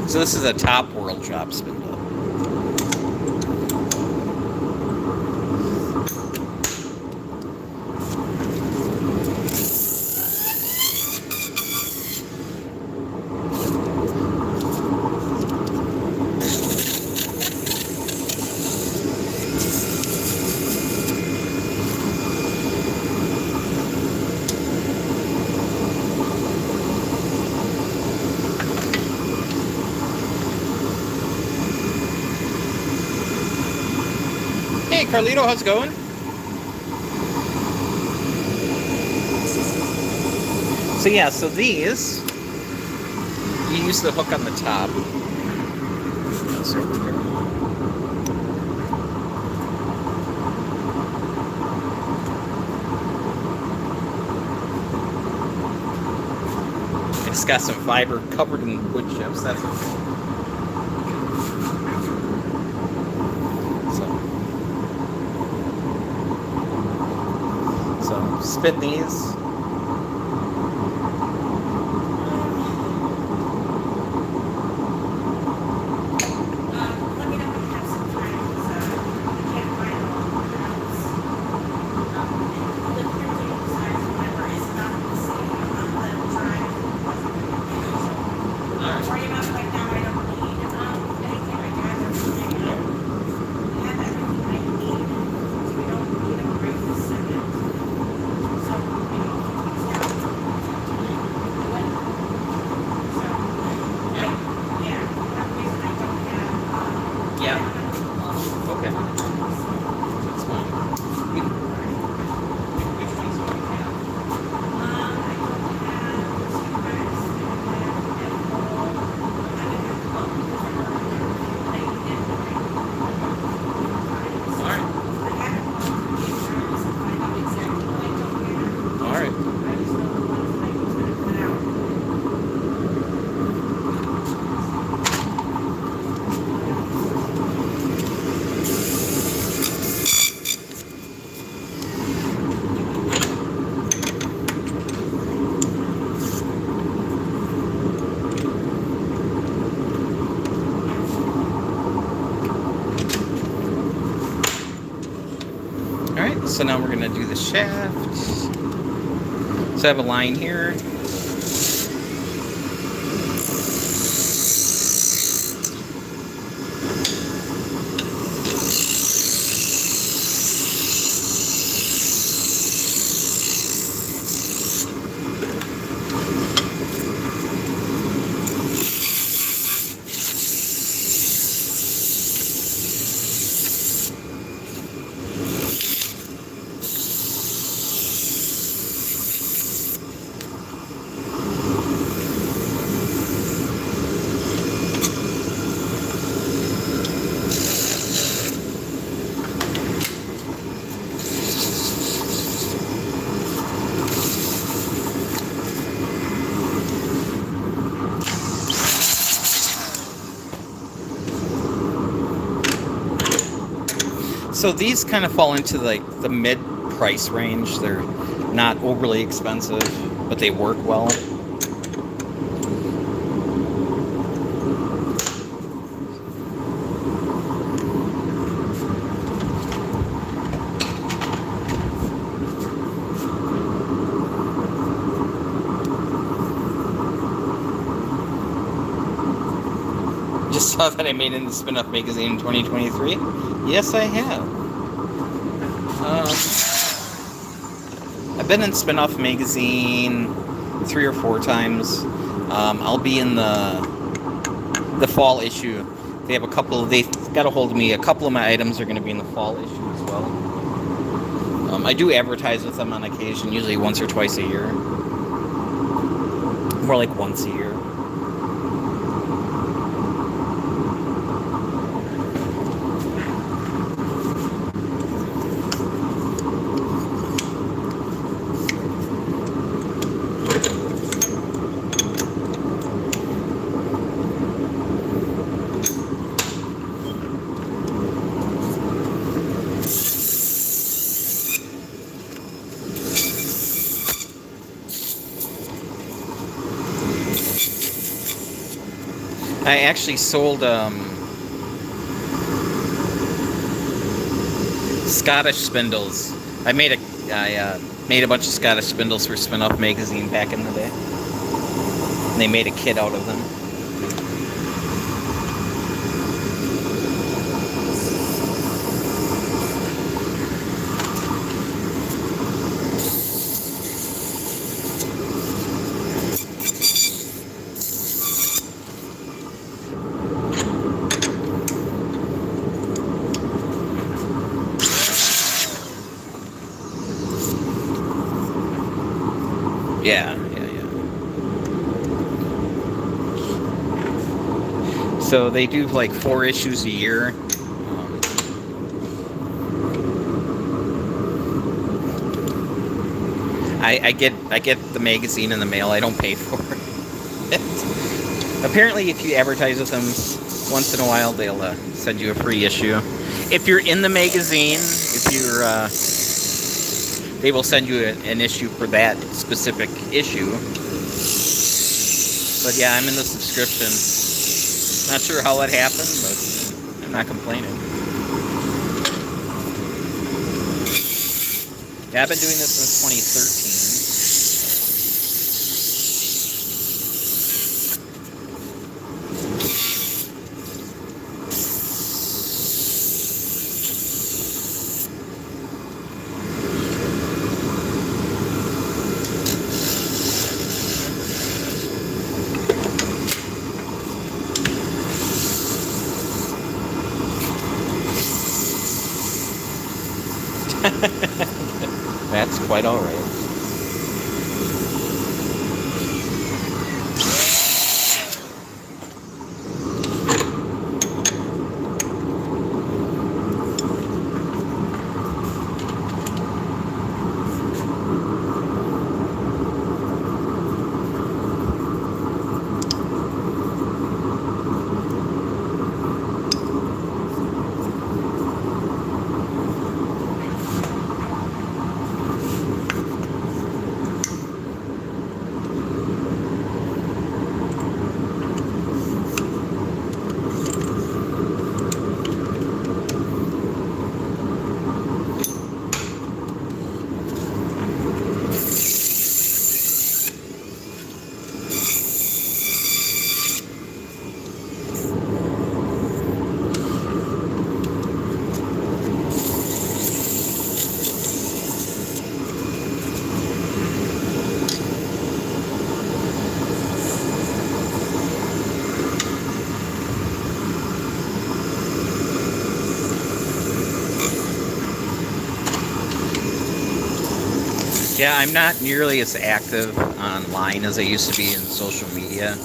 So this is a top whirl job spindle. Hey Carlito, how's it going? So yeah, so these, you use the hook on the top. I just got some fiber covered in wood chips, that's okay. So spit these. So now we're going to do the shaft. So I have a line here. So these kind of fall into like the mid price range. They're not overly expensive, but they work well. Just saw that I made it in the Spin-Off magazine in 2023. Yes, I have. I've been in Spin-Off magazine 3 or 4 times. I'll be in the fall issue. They have a couple. They got a hold of me. A couple of my items are going to be in the fall issue as well. I do advertise with them on occasion, usually once or twice a year. More like once a year. I actually sold Scottish spindles. I made a bunch of Scottish spindles for Spin-Off magazine back in the day. And they made a kit out of them. Yeah. So they do like 4 issues a year. I get the magazine in the mail. I don't pay for it. Apparently, if you advertise with them once in a while, they'll send you a free issue. If you're in the magazine, they will send you an issue for that specific issue. But yeah, I'm in the subscription. Not sure how that happened, but I'm not complaining. Yeah, I've been doing this since 2013. That's quite all right. Yeah, I'm not nearly as active online as I used to be in social media.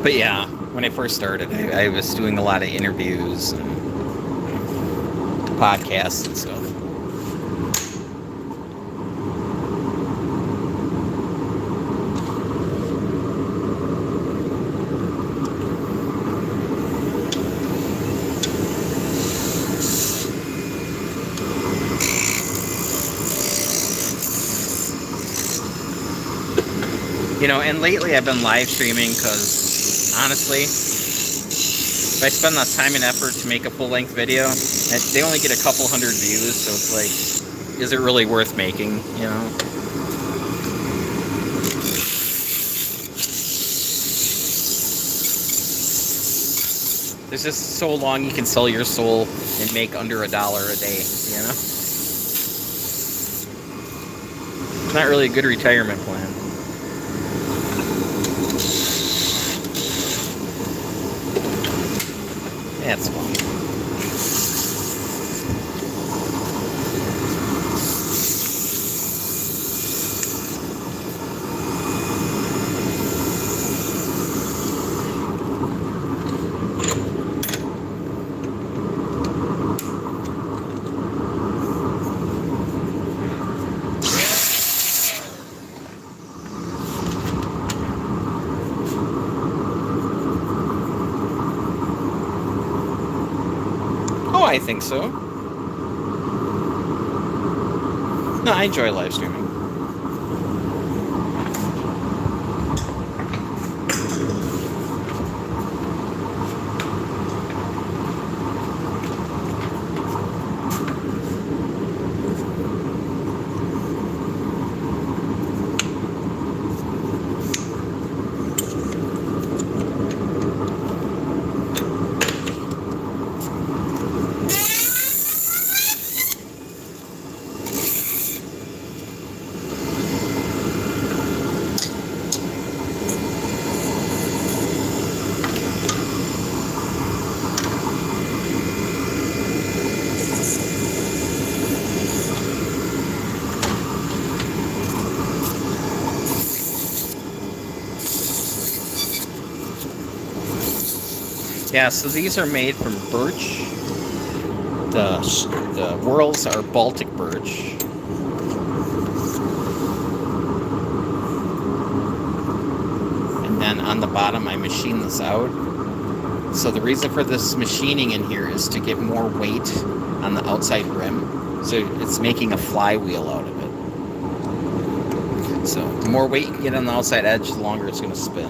But yeah, when I first started, I was doing a lot of interviews and podcasts and stuff. And lately I've been live streaming because, honestly, if I spend that time and effort to make a full-length video, they only get a couple hundred views, so it's like, is it really worth making? There's just so long you can sell your soul and make under $1 a day. It's not really a good retirement plan. That's fun. Oh, I think so. No, I enjoy live streaming. Yeah, so these are made from birch. The whorls are Baltic birch. And then on the bottom I machine this out. So the reason for this machining in here is to get more weight on the outside rim. So it's making a flywheel out of it. So the more weight you can get on the outside edge, the longer it's going to spin.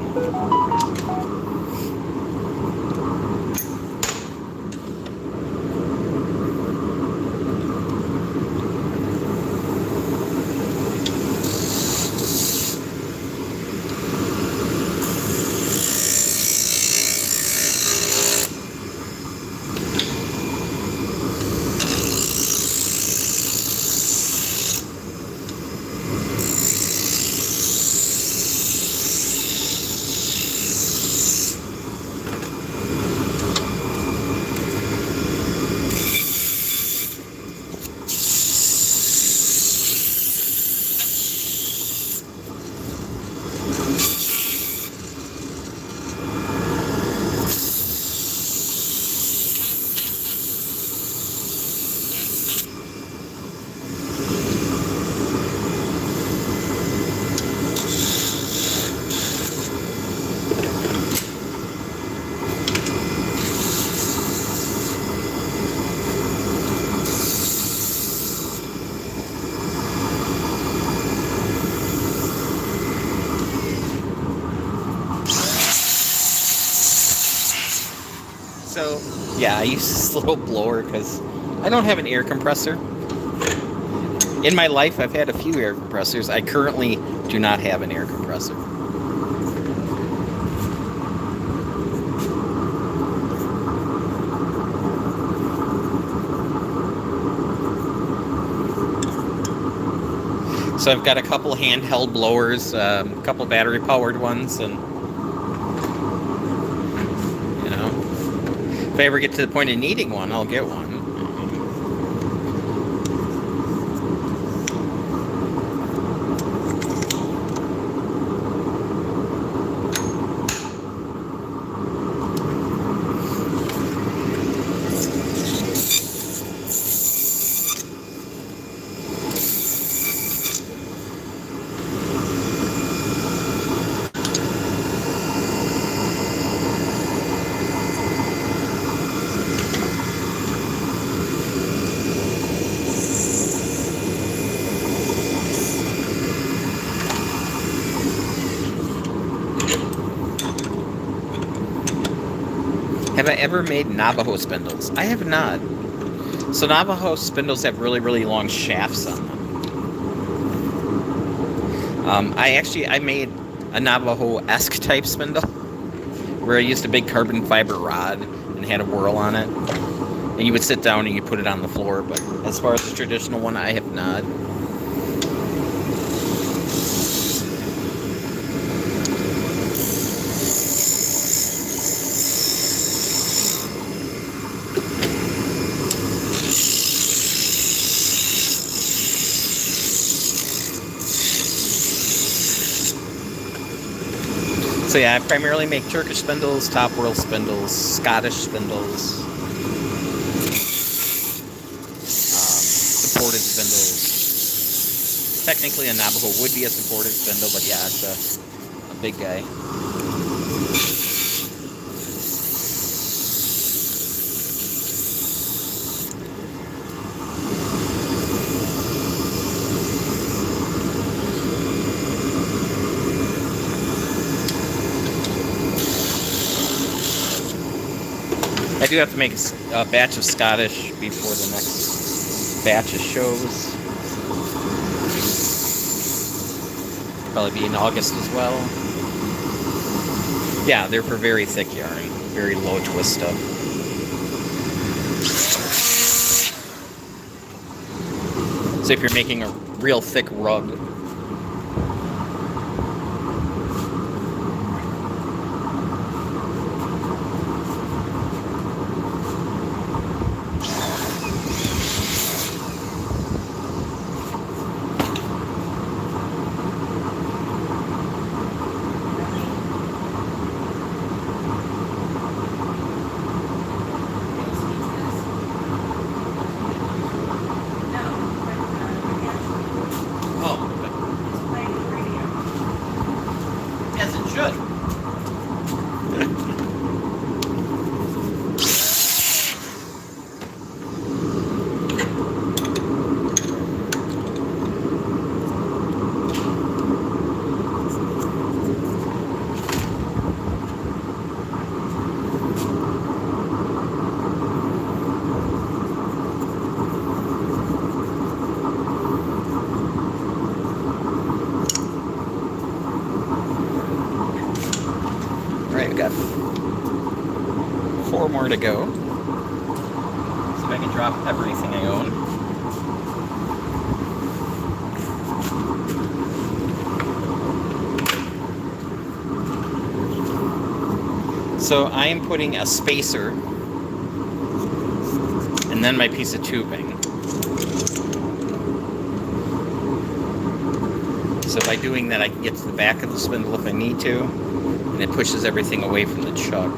So, yeah, I use this little blower because I don't have an air compressor. In my life, I've had a few air compressors. I currently do not have an air compressor. So I've got a couple handheld blowers, a couple battery-powered ones, and if I ever get to the point of needing one, I'll get one. Have I ever made Navajo spindles? I have not. So Navajo spindles have really, really long shafts on them. I made a Navajo-esque type spindle where I used a big carbon fiber rod and had a whirl on it. And you would sit down and you put it on the floor. But as far as the traditional one, I have not. So yeah, I primarily make Turkish spindles, top whirl spindles, Scottish spindles, supported spindles. Technically a Navajo would be a supported spindle, but yeah, it's a big guy. I do have to make a batch of Scottish before the next batch of shows. Probably be in August as well. Yeah, they're for very thick yarn, very low twist stuff. So if you're making a real thick rug, Alright, we've got 4 more to go. See if I can drop everything I own. So I am putting a spacer and then my piece of tubing. So by doing that I can get to the back of the spindle if I need to, and it pushes everything away from the chuck.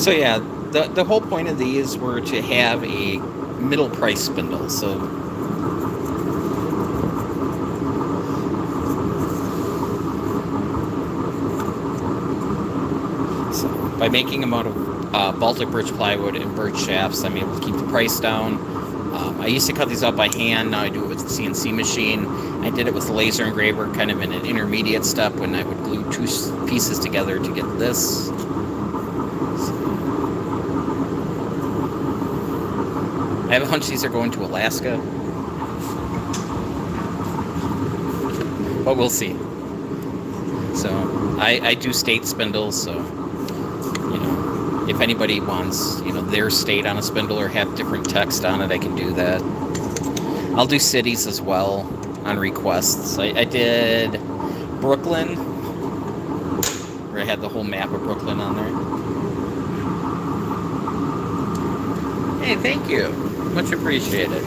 So yeah, the whole point of these were to have a middle price spindle. So by making them out of Baltic birch plywood and birch shafts, I'm able to keep the price down. I used to cut these out by hand. Now I do it with the CNC machine. I did it with the laser engraver, kind of in an intermediate step when I would glue two pieces together to get this. I have a hunch these are going to Alaska, but we'll see. So I do state spindles, so if anybody wants their state on a spindle or have different text on it, I can do that. I'll do cities as well on requests. I did Brooklyn, where I had the whole map of Brooklyn on there. Hey, thank you. Much appreciated.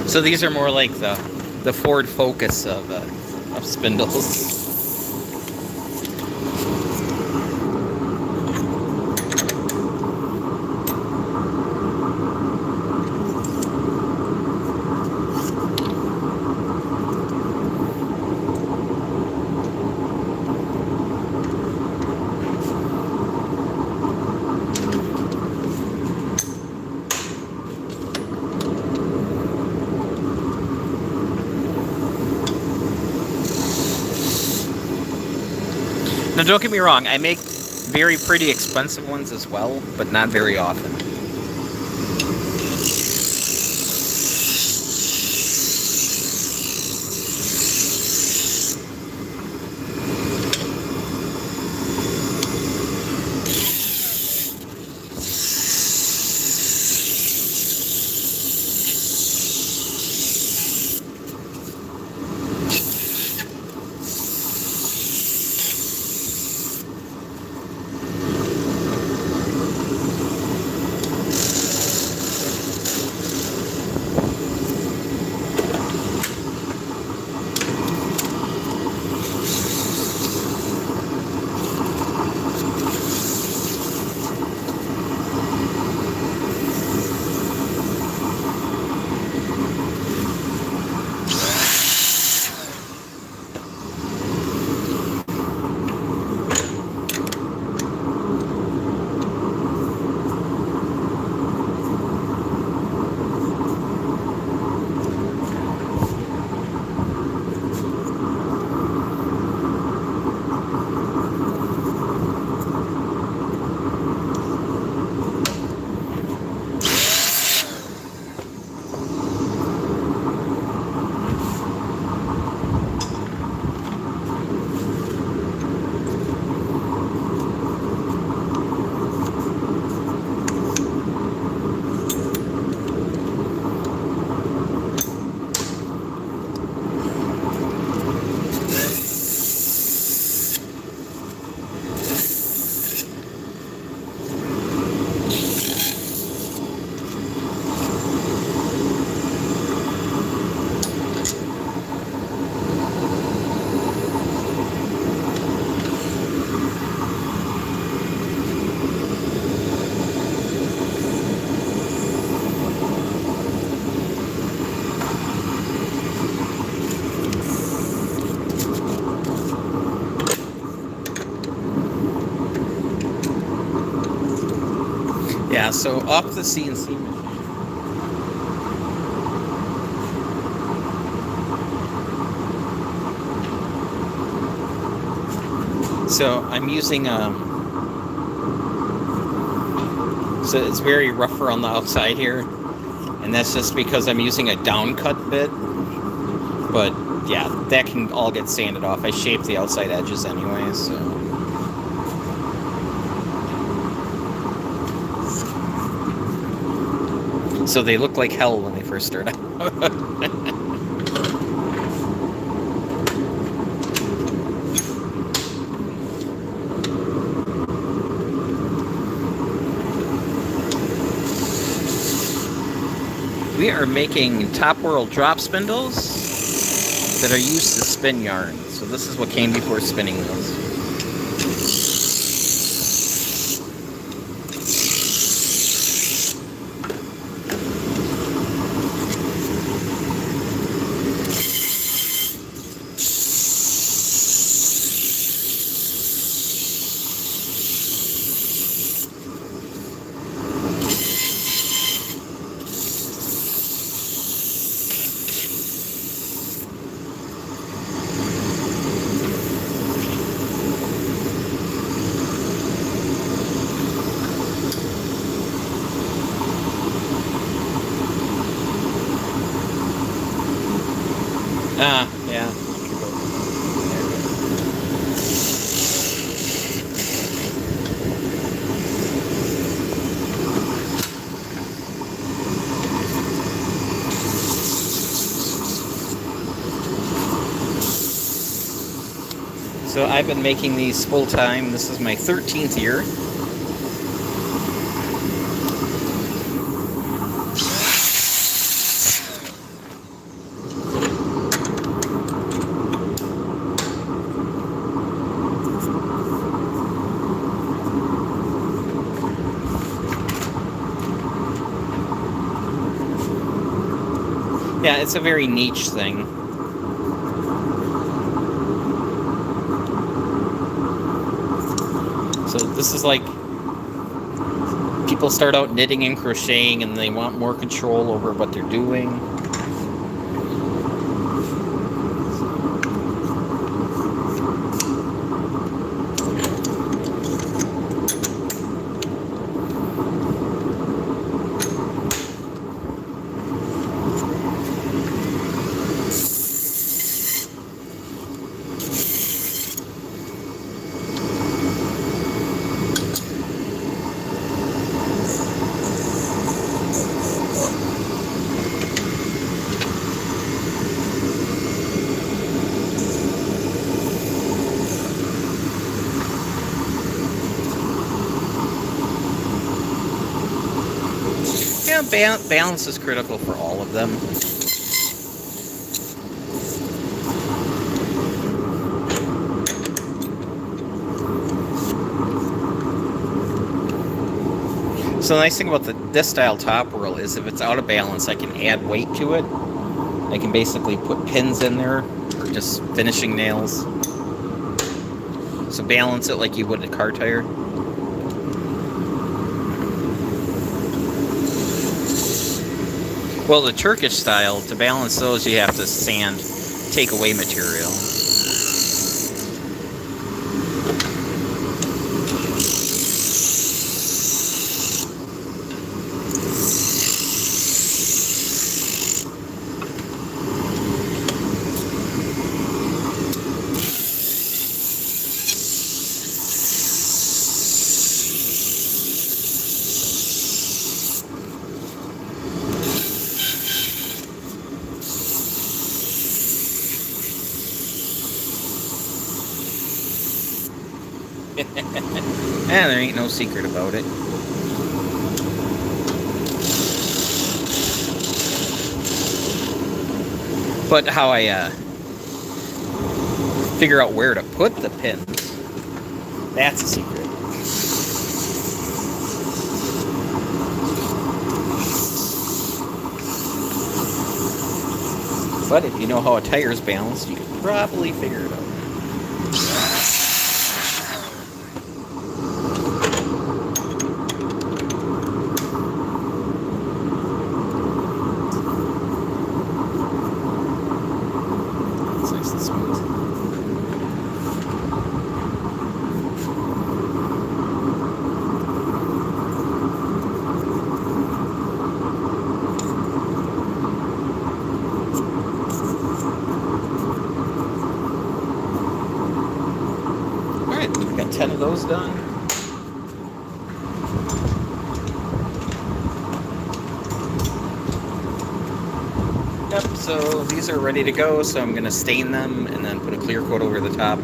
So these are more like the Ford Focus of spindles. Now, don't get me wrong, I make very pretty expensive ones as well, but not very often. Yeah, so off the CNC machine. So I'm using so it's very rough around the outside here, and that's just because I'm using a down cut bit. But yeah, that can all get sanded off. I shape the outside edges anyway, so. So they look like hell when they first start out. We are making Top Whirl drop spindles that are used to spin yarn. So this is what came before spinning wheels. Yeah. So I've been making these full time. This is my 13th year. Yeah, it's a very niche thing. So this is like people start out knitting and crocheting and they want more control over what they're doing. Yeah, balance is critical for all of them. So the nice thing about this style Top Whirl is if it's out of balance, I can add weight to it. I can basically put pins in there or just finishing nails. So balance it like you would a car tire. Well, the Turkish style, to balance those, you have to sand, take away material. And there ain't no secret about it. But how I figure out where to put the pins, that's a secret. But if you know how a tire's balanced, you can probably figure it out. Got 10 of those done. Yep, so these are ready to go, so I'm going to stain them and then put a clear coat over the top.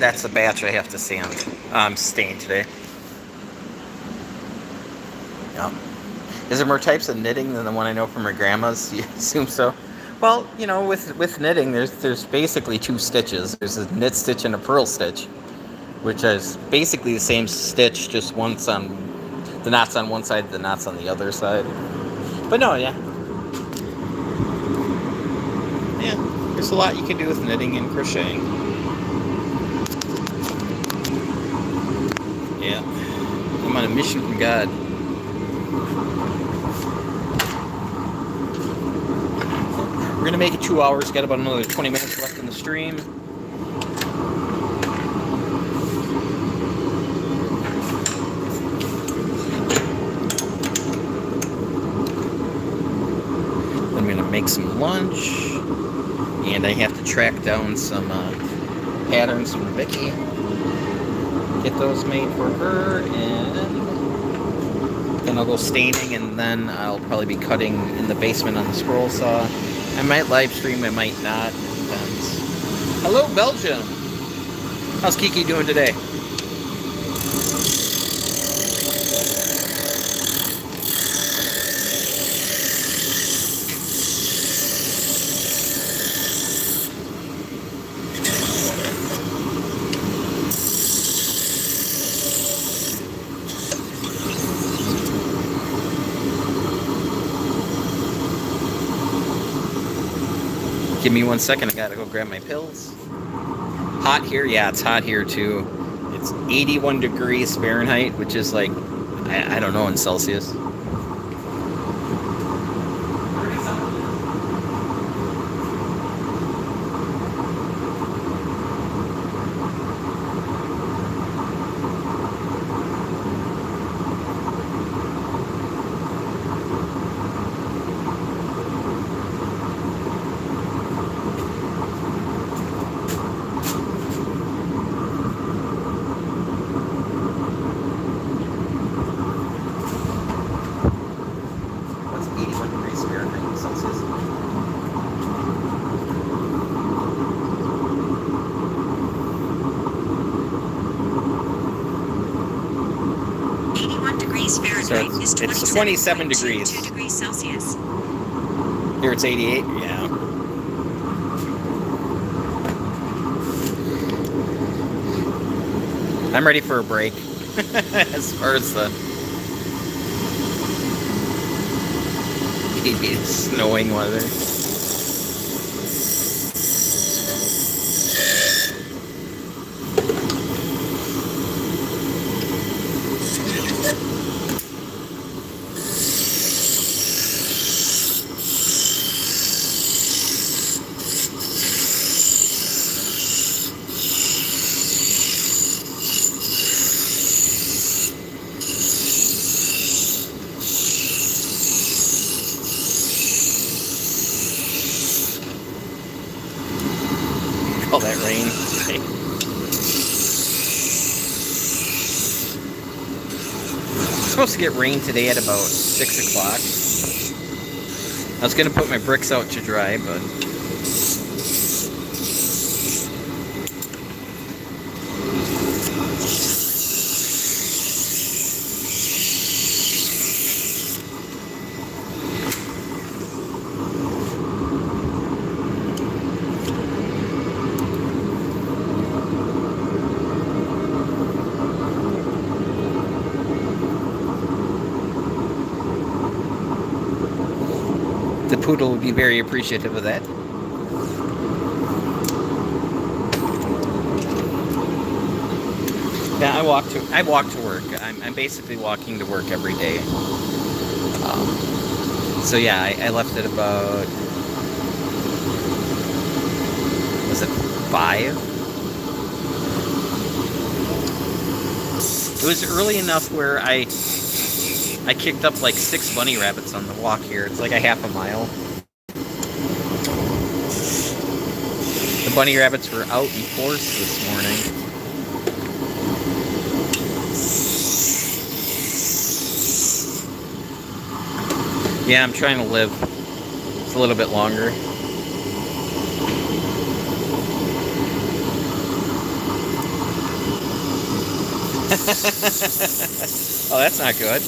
that's the batch I have to stain today. Yeah. Is there more types of knitting than the one I know from my grandma's? You assume so? Well, you know, with knitting, there's basically two stitches. There's a knit stitch and a purl stitch, which is basically the same stitch, just once on the knots on one side, the knots on the other side. But no, yeah. Yeah, there's a lot you can do with knitting and crocheting. Yeah. I'm on a mission from God. We're gonna make it 2 hours, got about another 20 minutes left in the stream. I'm gonna make some lunch, and I have to track down some patterns from Vicky. Get those made for her, and then I'll go staining, and then I'll probably be cutting in the basement on the scroll saw. I might live stream, I might not. It depends. Hello, Belgium. How's Kiki doing today? Give me 1 second, I gotta go grab my pills. Hot here? Yeah, it's hot here too. It's 81 degrees Fahrenheit, which is like, I don't know in Celsius. It's 27 degrees. 2 degrees Celsius. Here it's 88. Yeah. I'm ready for a break. As far as the snowing weather. All that rain. It's supposed to get rain today at about 6 o'clock. I was going to put my bricks out to dry, but the poodle would be very appreciative of that. Yeah, I walk to work. I'm basically walking to work every day. So yeah, I left at about, was it 5? It was early enough where I kicked up like 6 bunny rabbits on the walk here. It's like a half a mile. The bunny rabbits were out in force this morning. Yeah, I'm trying to live just a little bit longer. Oh, that's not good.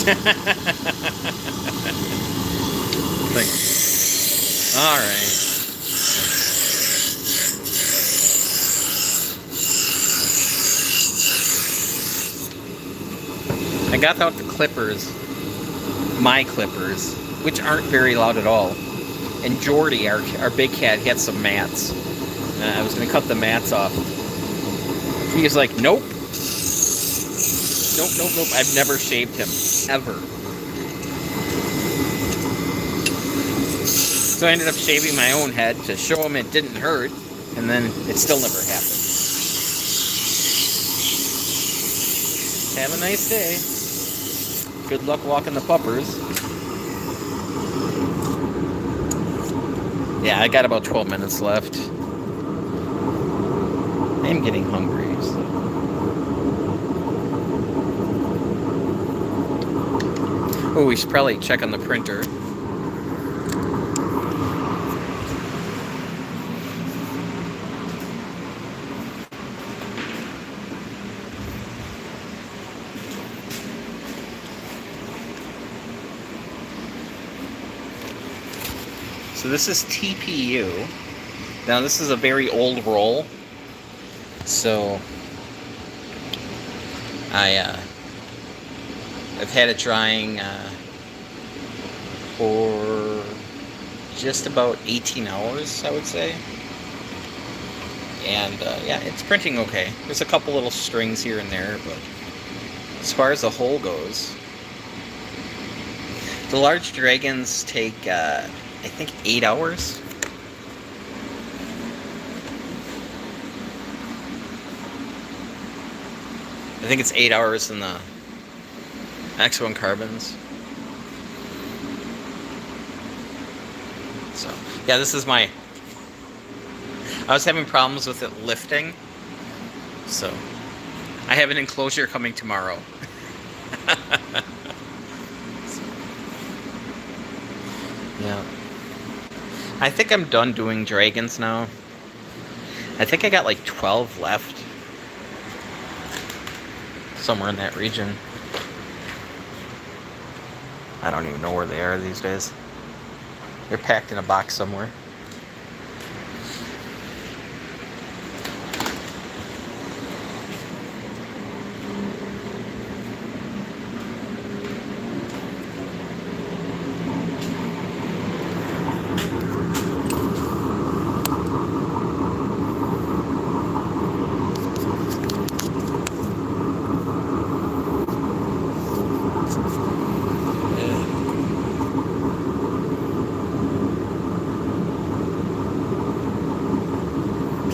Like, all right. I got out the clippers, my clippers, which aren't very loud at all. And Jordy, our big cat, he had some mats. I was going to cut the mats off. He was like, nope. Nope, nope, nope. I've never shaved him. Ever. So I ended up shaving my own head to show him it didn't hurt. And then it still never happened. Have a nice day. Good luck walking the puppers. Yeah, I got about 12 minutes left. I am getting hungry. So. Oh, we should probably check on the printer. So this is TPU. Now this is a very old roll. So I've had it drying for just about 18 hours, I would say. And yeah, it's printing okay. There's a couple little strings here and there, but as far as the whole goes, the large dragons take I think 8 hours. I think it's 8 hours in the X1 carbons. So, yeah, this is my... I was having problems with it lifting. So, I have an enclosure coming tomorrow. Yeah. I think I'm done doing dragons now. I think I got like 12 left. Somewhere in that region. I don't even know where they are these days. They're packed in a box somewhere.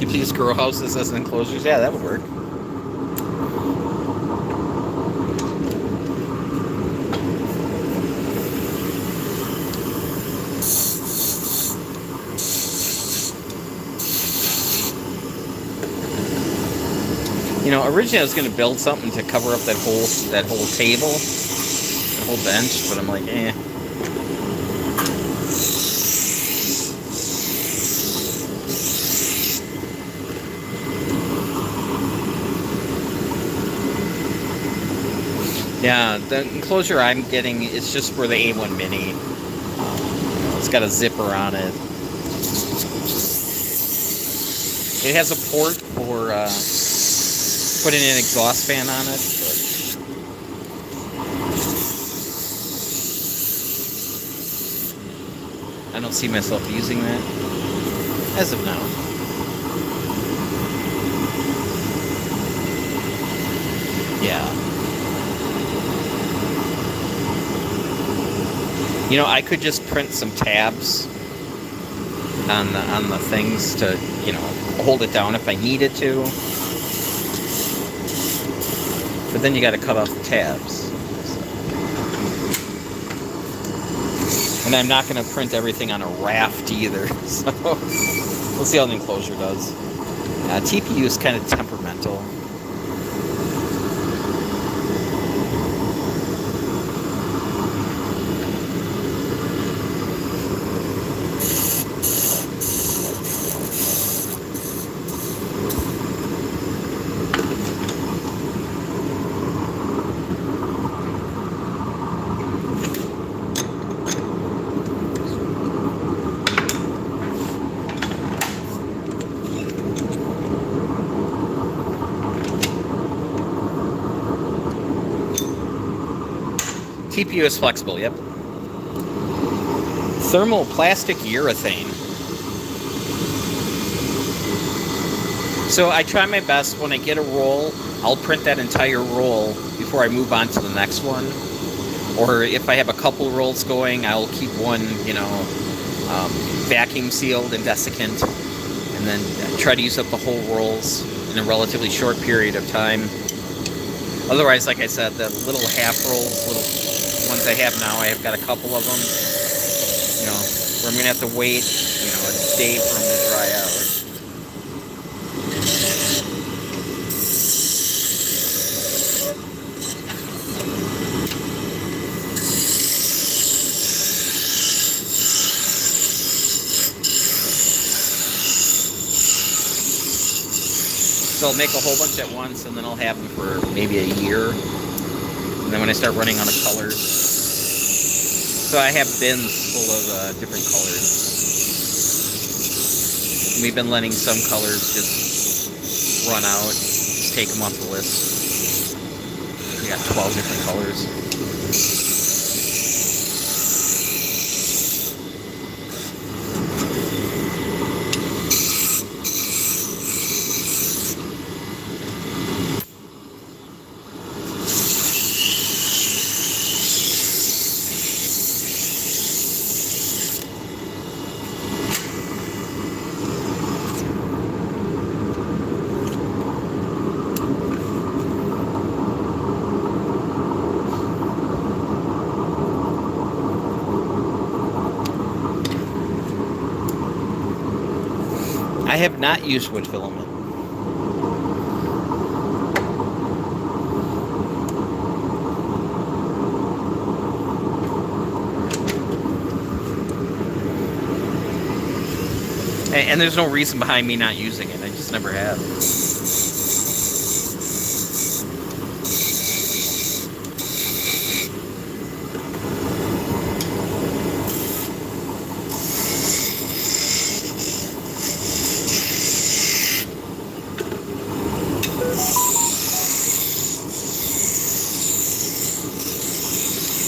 could use grow houses as enclosures. Yeah, that would work. You know, originally I was going to build something to cover up that whole table, that whole bench, but I'm like, eh. Yeah, the enclosure I'm getting is just for the A1 Mini. It's got a zipper on it. It has a port for putting an exhaust fan on it. But I don't see myself using that as of now. Yeah. You know, I could just print some tabs on the things to, you know, hold it down if I needed to. But then you got to cut off the tabs. And I'm not going to print everything on a raft either. So we'll see how the enclosure does. TPU is kind of temperamental. TPU is flexible, yep. Thermoplastic urethane. So I try my best when I get a roll, I'll print that entire roll before I move on to the next one. Or if I have a couple rolls going, I'll keep one, you know, vacuum sealed and desiccant, and then try to use up the whole rolls in a relatively short period of time. Otherwise, like I said, the little half rolls, little ones I have now, I have got a couple of them, you know, where I'm going to have to wait, you know, a day for them to dry out. So I'll make a whole bunch at once, and then I'll have them for maybe a year. And then when I start running out of colors, so I have bins full of different colors. And we've been letting some colors just run out, just take them off the list. We got 12 different colors. I have not used wood filament. And there's no reason behind me not using it. I just never have.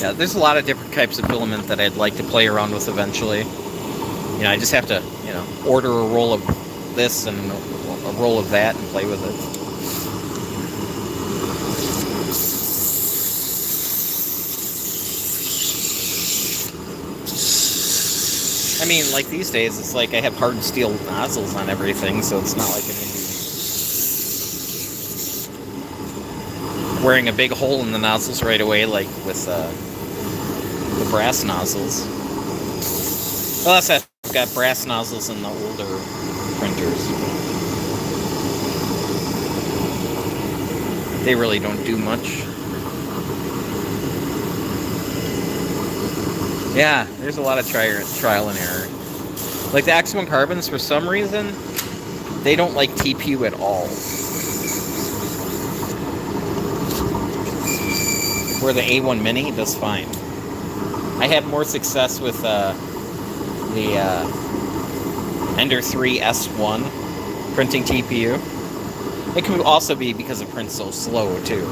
Yeah, there's a lot of different types of filament that I'd like to play around with eventually. You know, I just have to, you know, order a roll of this and a roll of that and play with it. I mean, like these days, it's like I have hardened steel nozzles on everything, so it's not like I'm gonna be wearing a big hole in the nozzles right away, like with the brass nozzles. Unless I've got brass nozzles in the older printers. They really don't do much. Yeah, there's a lot of trial and error. Like the X1 Carbons, for some reason, they don't like TPU at all. Where the A1 Mini does fine. I had more success with the Ender 3 S1 printing TPU. It could also be because it prints so slow too.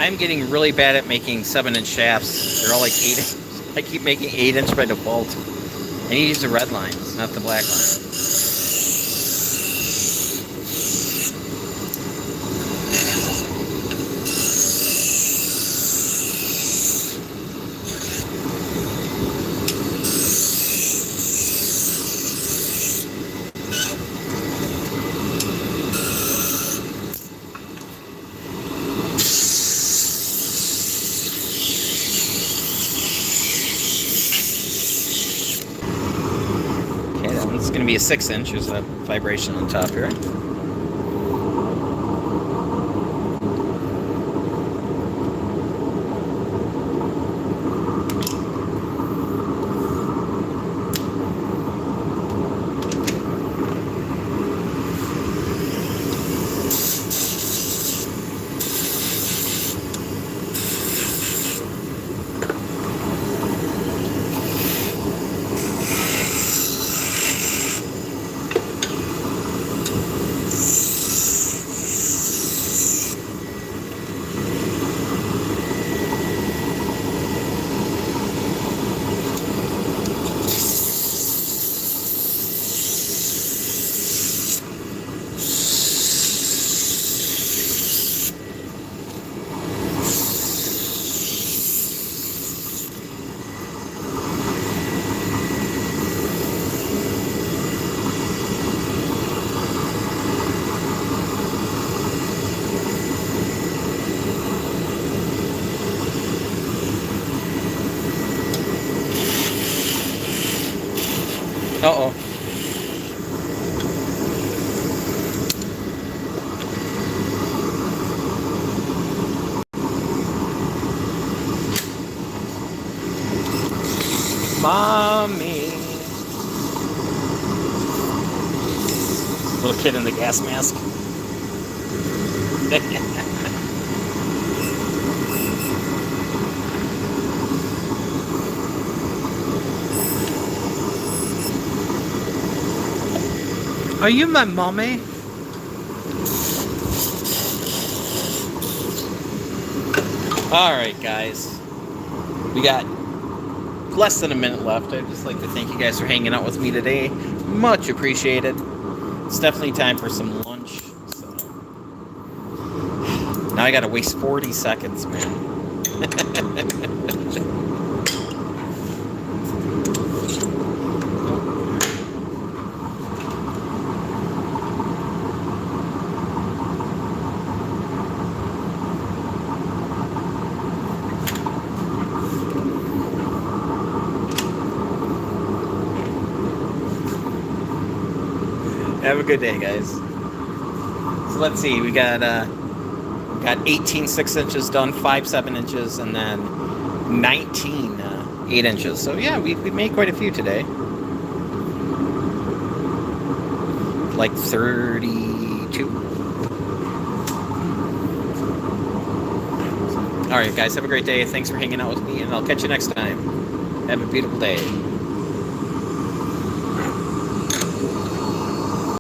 I'm getting really bad at making 7-inch shafts. They're all like 8. I keep making 8-inch by default. I need to use the red lines, not the black line. It's going to be a 6-inch. There's a vibration on top here. Uh-oh. Mommy. Little kid in the gas mask. Are you my mommy? Alright, guys. We got less than a minute left. I'd just like to thank you guys for hanging out with me today. Much appreciated. It's definitely time for some lunch. So now I gotta waste 40 seconds, man. Have a good day, guys. So let's see. We got 18 6 inches done, 5 7 inches, and then 19 8 inches. So yeah, we made quite a few today. Like 32. All right, guys, have a great day. Thanks for hanging out with me, and I'll catch you next time. Have a beautiful day.